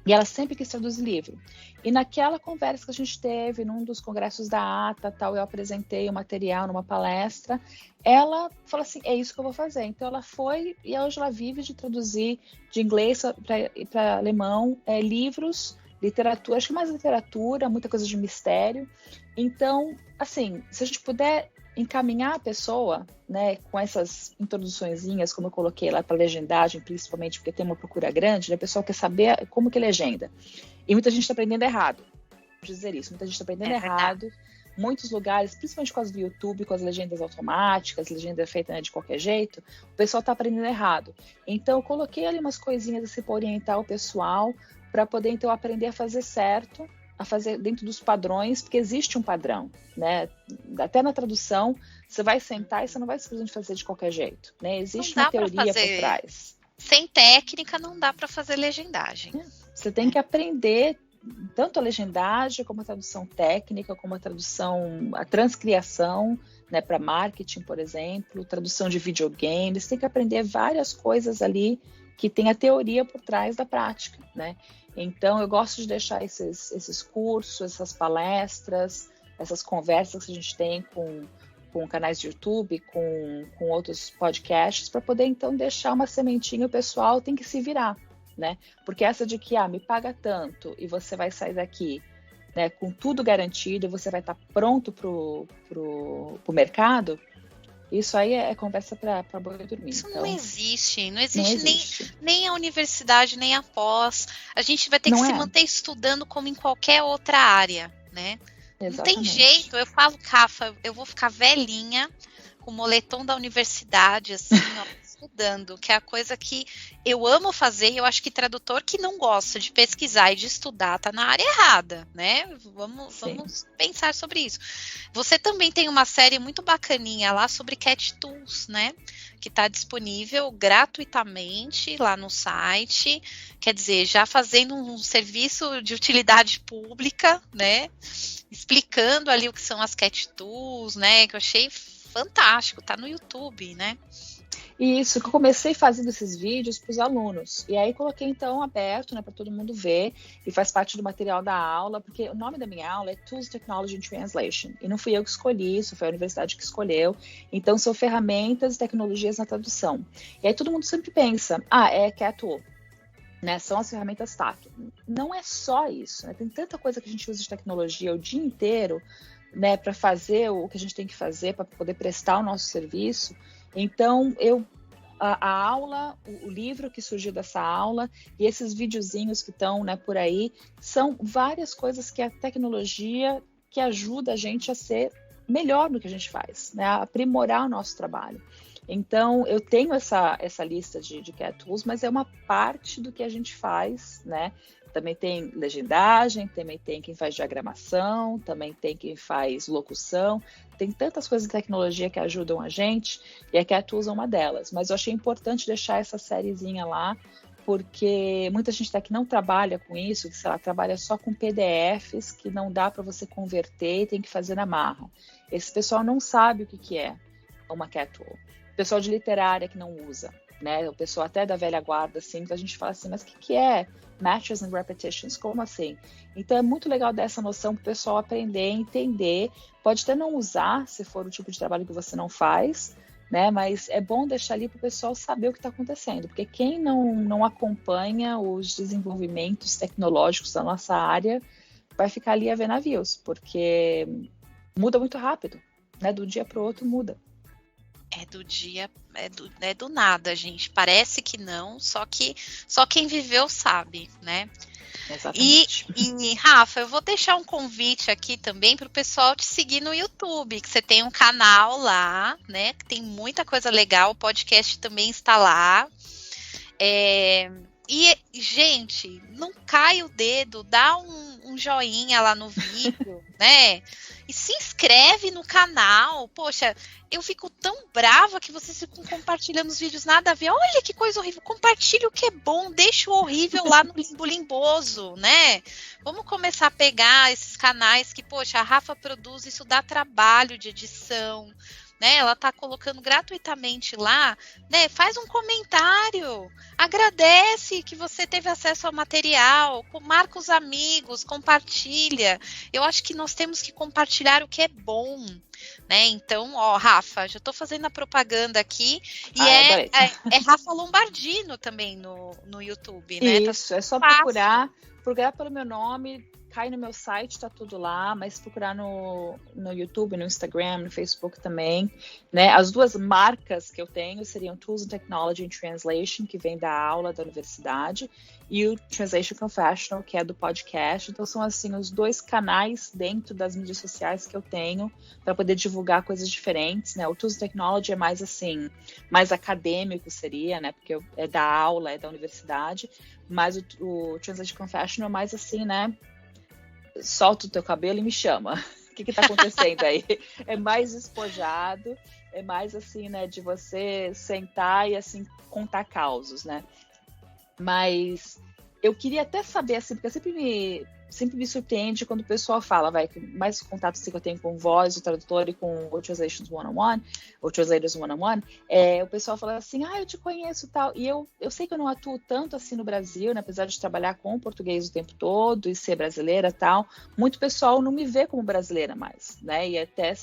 E ela sempre quis traduzir livro. E naquela conversa que a gente teve, num dos congressos da ATA, tal, eu apresentei o material numa palestra, ela falou assim, é isso que eu vou fazer. Então ela foi, e hoje ela vive de traduzir de inglês para alemão, livros, literatura, acho que mais literatura, muita coisa de mistério. Então, assim, se a gente puder encaminhar a pessoa, né, com essas introduçõezinhas, como eu coloquei lá para legendagem, principalmente porque tem uma procura grande, né, o pessoal quer saber como que legenda. E muita gente está aprendendo errado. Vou dizer isso, muita gente está aprendendo errado. Muitos lugares, principalmente com as do YouTube, com as legendas automáticas, legenda feita, né, de qualquer jeito, o pessoal está aprendendo errado. Então, eu coloquei ali umas coisinhas assim para orientar o pessoal, para poder, então, aprender a fazer certo, a fazer dentro dos padrões, porque existe um padrão, né? Até na tradução, você vai sentar e você não vai simplesmente fazer de qualquer jeito, né? Existe uma teoria por trás. Sem técnica não dá para fazer legendagem. Você tem que aprender tanto a legendagem, como a tradução técnica, como a transcriação, né, para marketing, por exemplo, tradução de videogames. Você tem que aprender várias coisas ali que tem a teoria por trás da prática, né? Então, eu gosto de deixar esses cursos, essas palestras, essas conversas que a gente tem com canais de YouTube, com outros podcasts, para poder, então, deixar uma sementinha, o pessoal tem que se virar, né? Porque essa de que, me paga tanto e você vai sair daqui, né, com tudo garantido, você vai estar pronto pro mercado, isso aí é conversa para boi dormir. Isso então, não existe nem a universidade, nem a pós. A gente vai ter que se manter estudando como em qualquer outra área, né? Não tem Exatamente. jeito, eu falo, Rafa, eu vou ficar velhinha com o moletom da universidade, assim, ó, estudando, que é a coisa que eu amo fazer, e eu acho que tradutor que não gosta de pesquisar e de estudar tá na área errada, né? Vamos pensar sobre isso. Você também tem uma série muito bacaninha lá sobre Cat Tools, né? Que está disponível gratuitamente lá no site, quer dizer, já fazendo um serviço de utilidade pública, né? Explicando ali o que são as Cat Tools, né? Que eu achei fantástico, tá no YouTube, né? Isso, que eu comecei fazendo esses vídeos para os alunos. E aí coloquei então aberto, né, para todo mundo ver, e faz parte do material da aula, porque o nome da minha aula é Tools, Technology and Translation. E não fui eu que escolhi, isso foi a universidade que escolheu. Então são ferramentas e tecnologias na tradução. E aí todo mundo sempre pensa, é Cat Tool, né? São as ferramentas TAC. Não é só isso, né? Tem tanta coisa que a gente usa de tecnologia o dia inteiro, né, para fazer o que a gente tem que fazer para poder prestar o nosso serviço. Então, a aula, o livro que surgiu dessa aula e esses videozinhos que estão, né, por aí, são várias coisas que a tecnologia que ajuda a gente a ser melhor no que a gente faz, né, a aprimorar o nosso trabalho. Então, eu tenho essa lista de Cat Tools, mas é uma parte do que a gente faz, né? Também tem legendagem, também tem quem faz diagramação, também tem quem faz locução. Tem tantas coisas de tecnologia que ajudam a gente, e a Cat Tools é uma delas. Mas eu achei importante deixar essa sériezinha lá, porque muita gente que não trabalha com isso, que, sei lá, trabalha só com PDFs, que não dá para você converter e tem que fazer na marra. Esse pessoal não sabe o que é uma Cat Tool. O pessoal de literária que não usa, né? O pessoal até da velha guarda, assim, que a gente fala assim, mas o que é matches and repetitions? Como assim? Então é muito legal dar essa noção para o pessoal aprender, entender. Pode até não usar, se for o tipo de trabalho que você não faz, né? Mas é bom deixar ali para o pessoal saber o que está acontecendo, porque quem não acompanha os desenvolvimentos tecnológicos da nossa área vai ficar ali a ver navios, porque muda muito rápido, né? Do dia para o outro muda. É do nada, gente. Parece que não, só que só quem viveu sabe, né? Exatamente. E Rafa, eu vou deixar um convite aqui também para o pessoal te seguir no YouTube, que você tem um canal lá, né? Que tem muita coisa legal, o podcast também está lá. E, gente, não cai o dedo, dá um joinha lá no vídeo, né? E se inscreve no canal. Poxa, eu fico tão brava que vocês ficam compartilhando os vídeos nada a ver. Olha que coisa horrível. Compartilha o que é bom, deixa o horrível lá no limbo limboso, né? Vamos começar a pegar esses canais que, poxa, a Rafa produz, isso dá trabalho de edição, né? Ela tá colocando gratuitamente lá, né? Faz um comentário, agradece que você teve acesso ao material, marca os amigos, compartilha. Eu acho que nós temos que compartilhar o que é bom, né? Então, Rafa, já tô fazendo a propaganda aqui, e é Rafa Lombardino também no YouTube, né? Isso, é só procurar pelo meu nome, cai no meu site, tá tudo lá, mas procurar no YouTube, no Instagram, no Facebook também, né? As duas marcas que eu tenho seriam Tools and Technology and Translation, que vem da aula da universidade, e o Translation Confessional, que é do podcast. Então são assim os dois canais dentro das mídias sociais que eu tenho para poder divulgar coisas diferentes, né? O Tools and Technology é mais assim, mais acadêmico seria, né? Porque é da aula, é da universidade, mas o Translation Confessional é mais assim, né? Solta o teu cabelo e me chama. O que tá acontecendo aí? É mais despojado, é mais assim, né, de você sentar e assim contar causos, né? Mas eu queria até saber, assim, porque sempre me surpreende quando o pessoal fala, mais contatos que eu tenho com voz, o tradutor e com o Translations One-on-One, ou Translators One-on-One, o pessoal fala assim, eu te conheço e tal, e eu sei que eu não atuo tanto assim no Brasil, né, apesar de trabalhar com português o tempo todo e ser brasileira e tal, muito pessoal não me vê como brasileira mais, né, e até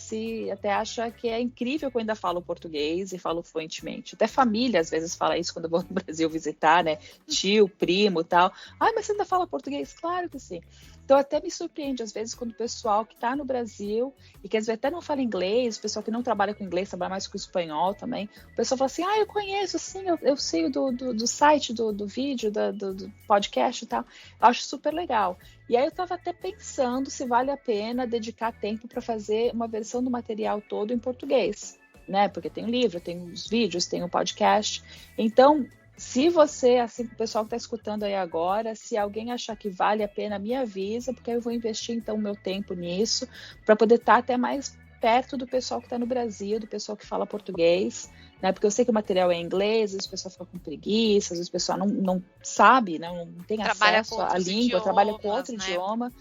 acha que é incrível que eu ainda falo português e falo fluentemente, até família às vezes fala isso quando eu vou no Brasil visitar, né, tio, primo e tal, mas você ainda fala português? Claro que sim. Então até me surpreende às vezes quando o pessoal que está no Brasil e que às vezes até não fala inglês, o pessoal que não trabalha com inglês, trabalha mais com espanhol também, o pessoal fala assim, eu conheço, sim, eu sei do site, do vídeo, do podcast e tal. Eu acho super legal. E aí eu estava até pensando se vale a pena dedicar tempo para fazer uma versão do material todo em português, né? Porque tem o livro, tem os vídeos, tem o podcast. Então, se você, assim, o pessoal que está escutando aí agora, se alguém achar que vale a pena, me avisa, porque eu vou investir, então, o meu tempo nisso, para poder estar até mais perto do pessoal que está no Brasil, do pessoal que fala português, né? Porque eu sei que o material é em inglês, às vezes o pessoal fica com preguiça, às vezes o pessoal não sabe, né? Não tem acesso à língua, trabalha com outro idioma,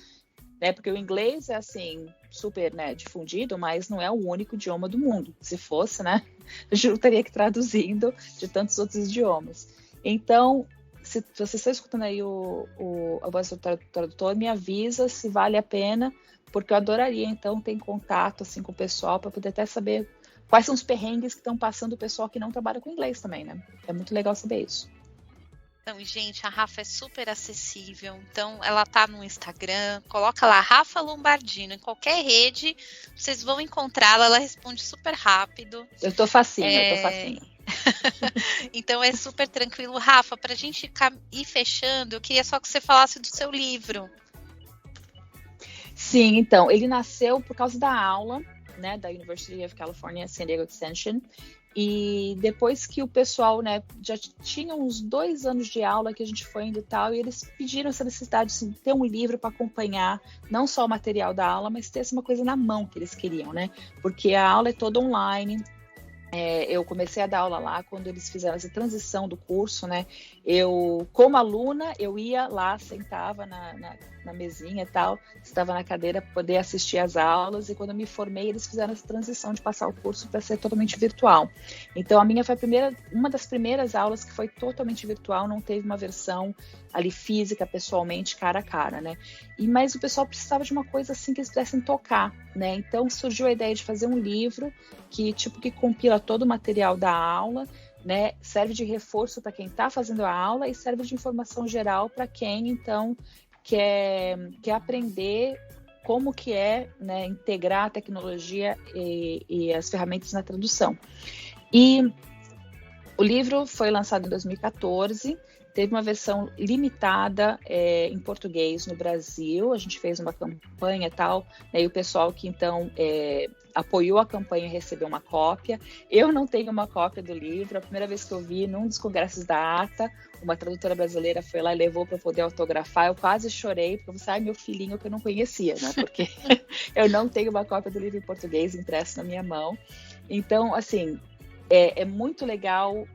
né? Porque o inglês é, assim, super, né, difundido, mas não é o único idioma do mundo. Se fosse, né, a gente não teria que ir traduzindo de tantos outros idiomas. Então, se você está escutando aí a voz do tradutor, me avisa se vale a pena, porque eu adoraria, então, ter contato, assim, com o pessoal, para poder até saber quais são os perrengues que estão passando o pessoal que não trabalha com inglês também, né? É muito legal saber isso. Então, gente, a Rafa é super acessível. Então, ela tá no Instagram. Coloca lá, Rafa Lombardino. Em qualquer rede, vocês vão encontrá-la. Ela responde super rápido. Eu tô facinho. Então, é super tranquilo. Rafa, pra gente ir fechando, eu queria só que você falasse do seu livro. Sim, então, ele nasceu por causa da aula, né, da University of California, San Diego Extension. E depois que o pessoal, né, já tinha uns 2 anos de aula que a gente foi indo e tal, e eles pediram essa necessidade de ter um livro para acompanhar, não só o material da aula, mas ter uma coisa na mão que eles queriam, né? Porque a aula é toda online. Eu comecei a dar aula lá quando eles fizeram essa transição do curso, né? Eu, como aluna, eu ia lá, sentava na mesinha e tal, estava na cadeira para poder assistir às aulas, e quando eu me formei, eles fizeram essa transição de passar o curso para ser totalmente virtual. Então, a minha foi uma das primeiras aulas que foi totalmente virtual, não teve uma versão ali física, pessoalmente, cara a cara, né? Mas o pessoal precisava de uma coisa assim que eles pudessem tocar, né? Então, surgiu a ideia de fazer um livro que compila todo o material da aula, né? Serve de reforço para quem está fazendo a aula e serve de informação geral para quem, então, quer aprender como que é, né, integrar a tecnologia e as ferramentas na tradução. E o livro foi lançado em 2014, teve uma versão limitada em português no Brasil, a gente fez uma campanha e tal, né, e o pessoal que então apoiou a campanha recebeu uma cópia. Eu não tenho uma cópia do livro, a primeira vez que eu vi num dos congressos da ATA, uma tradutora brasileira foi lá e levou para poder autografar, eu quase chorei, porque eu falei, meu filhinho que eu não conhecia, né, porque eu não tenho uma cópia do livro em português impresso na minha mão. Então, assim, é muito legal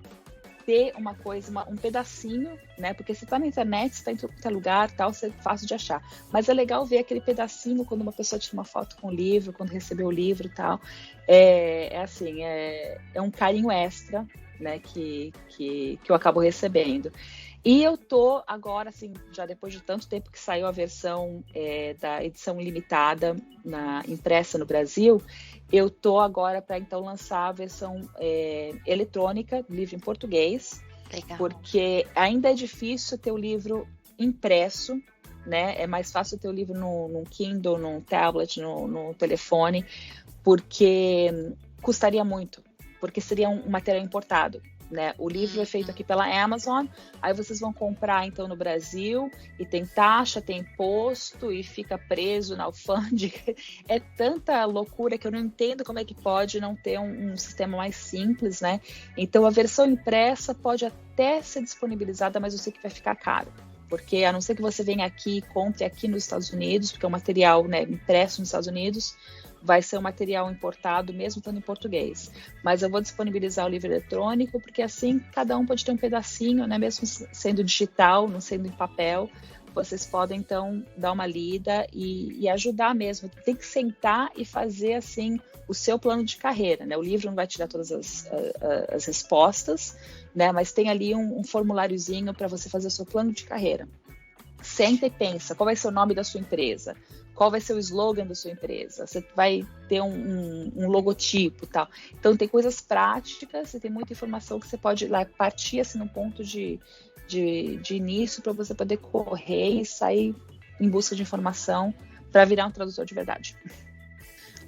ter uma coisa, um pedacinho, né? Porque se tá na internet, se tá em todo lugar, tal, é fácil de achar. Mas é legal ver aquele pedacinho quando uma pessoa tira uma foto com o livro, quando recebeu o livro e tal. É um carinho extra, né? Que eu acabo recebendo. E eu tô agora, assim, já depois de tanto tempo que saiu a versão da edição limitada impressa no Brasil, eu tô agora para então lançar a versão eletrônica do livro em português. Legal. Porque ainda é difícil ter o livro impresso, né? É mais fácil ter o livro no Kindle, no tablet, no telefone, porque custaria muito, porque seria um material importado. Né? O livro é feito aqui pela Amazon, aí vocês vão comprar então no Brasil e tem taxa, tem imposto e fica preso na alfândega. É tanta loucura que eu não entendo como é que pode não ter um sistema mais simples, né? Então a versão impressa pode até ser disponibilizada, mas eu sei que vai ficar caro. Porque a não ser que você venha aqui e compre aqui nos Estados Unidos, porque é um material, né, impresso nos Estados Unidos, vai ser um material importado, mesmo estando em português. Mas eu vou disponibilizar o livro eletrônico, porque assim cada um pode ter um pedacinho, né? Mesmo sendo digital, não sendo em papel, vocês podem então dar uma lida e ajudar mesmo. Tem que sentar e fazer assim o seu plano de carreira, né? O livro não vai te dar todas as respostas, né? Mas tem ali um formuláriozinho para você fazer o seu plano de carreira. Senta e pensa, qual vai ser o nome da sua empresa? Qual vai ser o slogan da sua empresa? Você vai ter um logotipo e tal. Então, tem coisas práticas e tem muita informação que você pode lá partir assim, num ponto de início para você poder correr e sair, em busca de informação para virar um tradutor de verdade.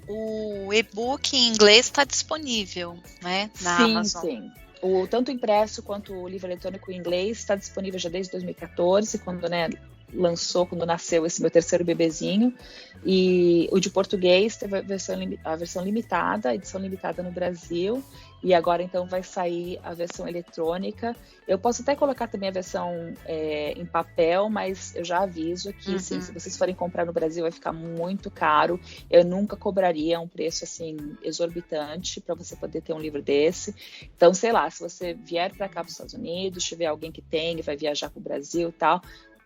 O e-book em inglês está disponível, né, na Amazon. Sim. Tanto o impresso quanto o livro eletrônico em inglês está disponível já desde 2014, quando nasceu esse meu terceiro bebezinho. E o de português teve a versão limitada, a edição limitada no Brasil. E agora, então, vai sair a versão eletrônica. Eu posso até colocar também a versão em papel, mas eu já aviso aqui, sim, se vocês forem comprar no Brasil, vai ficar muito caro. Eu nunca cobraria um preço, assim, exorbitante para você poder ter um livro desse. Então, sei lá, se você vier para cá, para os Estados Unidos, tiver alguém que tem, vai viajar para o Brasil e tal,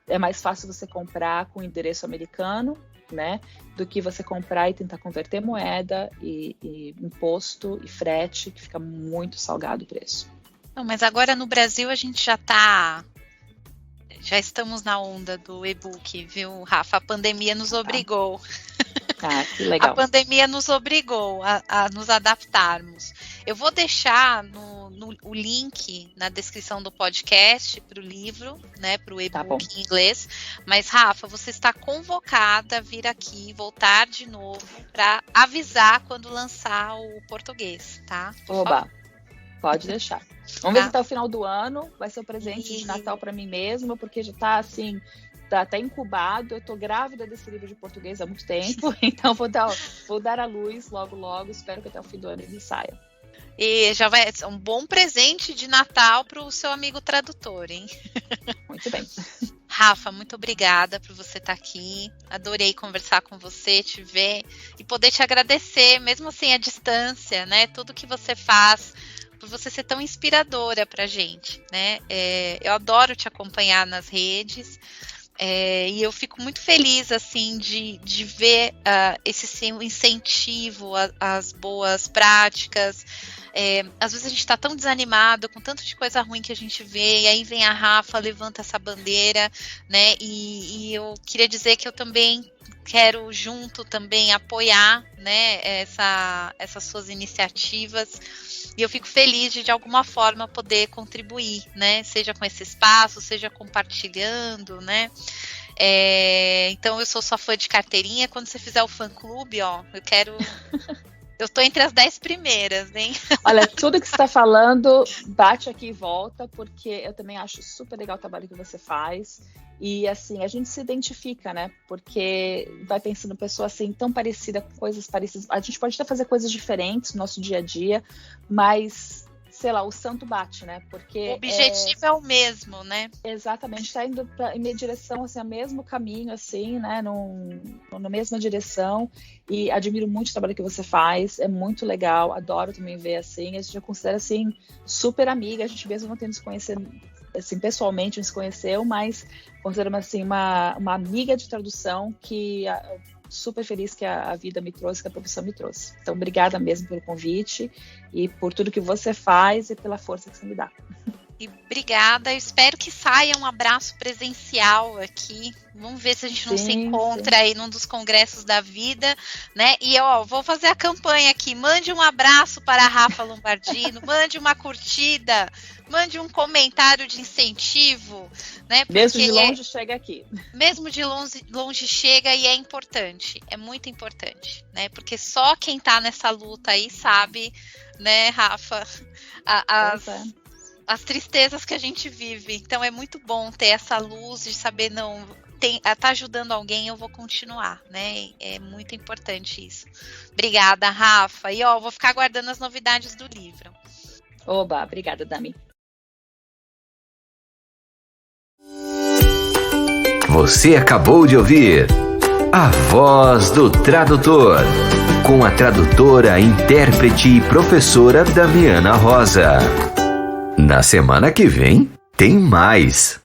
é mais fácil você comprar com endereço americano, né, do que você comprar e tentar converter moeda e imposto e frete, que fica muito salgado o preço. Não, mas agora no Brasil a gente já estamos na onda do e-book, viu, Rafa? A pandemia nos obrigou. Que legal. A pandemia nos obrigou a nos adaptarmos. Eu vou deixar o link na descrição do podcast para o livro, né, para o e-book em inglês. Mas, Rafa, você está convocada a vir aqui, voltar de novo, para avisar quando lançar o português, tá? Oba, pode deixar. Vamos ver se até o final do ano vai ser um presente de Natal para mim mesma, porque já está assim... Tá até incubado, eu tô grávida desse livro de português há muito tempo, então vou dar à luz logo, espero que até o fim do ano ele saia. E já vai ser um bom presente de Natal para o seu amigo tradutor, hein? Muito bem. Rafa, muito obrigada por você estar aqui, adorei conversar com você, te ver e poder te agradecer, mesmo assim à distância, né? Tudo que você faz, por você ser tão inspiradora pra gente, né? Eu adoro te acompanhar nas redes. E eu fico muito feliz assim de ver esse seu incentivo às boas práticas. Às vezes a gente está tão desanimado com tanto de coisa ruim que a gente vê, e aí vem a Rafa, levanta essa bandeira, né? E eu queria dizer que eu também quero junto também apoiar, né, essas suas iniciativas. E eu fico feliz de alguma forma poder contribuir, né? Seja com esse espaço, seja compartilhando, né? Então eu sou sua fã de carteirinha. Quando você fizer o fã-clube, eu tô entre as 10 primeiras, hein? Olha, tudo que você está falando, bate aqui e volta, porque eu também acho super legal o trabalho que você faz. E assim, a gente se identifica, né? Porque vai pensando em pessoa assim, tão parecida, com coisas parecidas. A gente pode até fazer coisas diferentes no nosso dia a dia, mas, sei lá, o santo bate, né? Porque o objetivo é o mesmo, né? Exatamente, tá indo em minha direção, assim, o mesmo caminho, assim, né? Na mesma direção. E admiro muito o trabalho que você faz, é muito legal, adoro também ver, assim. A gente já considera, assim, super amiga, a gente mesmo não tendo se conhecer, assim, pessoalmente, não se conheceu, mas considero assim, uma amiga de tradução que super feliz que a vida me trouxe, que a profissão me trouxe. Então, obrigada mesmo pelo convite e por tudo que você faz e pela força que você me dá. E obrigada, eu espero que saia um abraço presencial aqui. Vamos ver se a gente não se encontra aí num dos congressos da vida, né? E vou fazer a campanha aqui. Mande um abraço para a Rafa Lombardino, mande uma curtida, mande um comentário de incentivo, né? Porque mesmo de longe chega aqui. Mesmo de longe chega e é importante, é muito importante, né? Porque só quem tá nessa luta aí sabe, né, Rafa, as tristezas que a gente vive. Então é muito bom ter essa luz de saber, tá ajudando alguém, eu vou continuar, né? É muito importante isso. Obrigada, Rafa. E vou ficar aguardando as novidades do livro. Oba, obrigada, Dami. Você acabou de ouvir A Voz do Tradutor, com a tradutora, intérprete e professora Damiana Rosa. Na semana que vem, tem mais.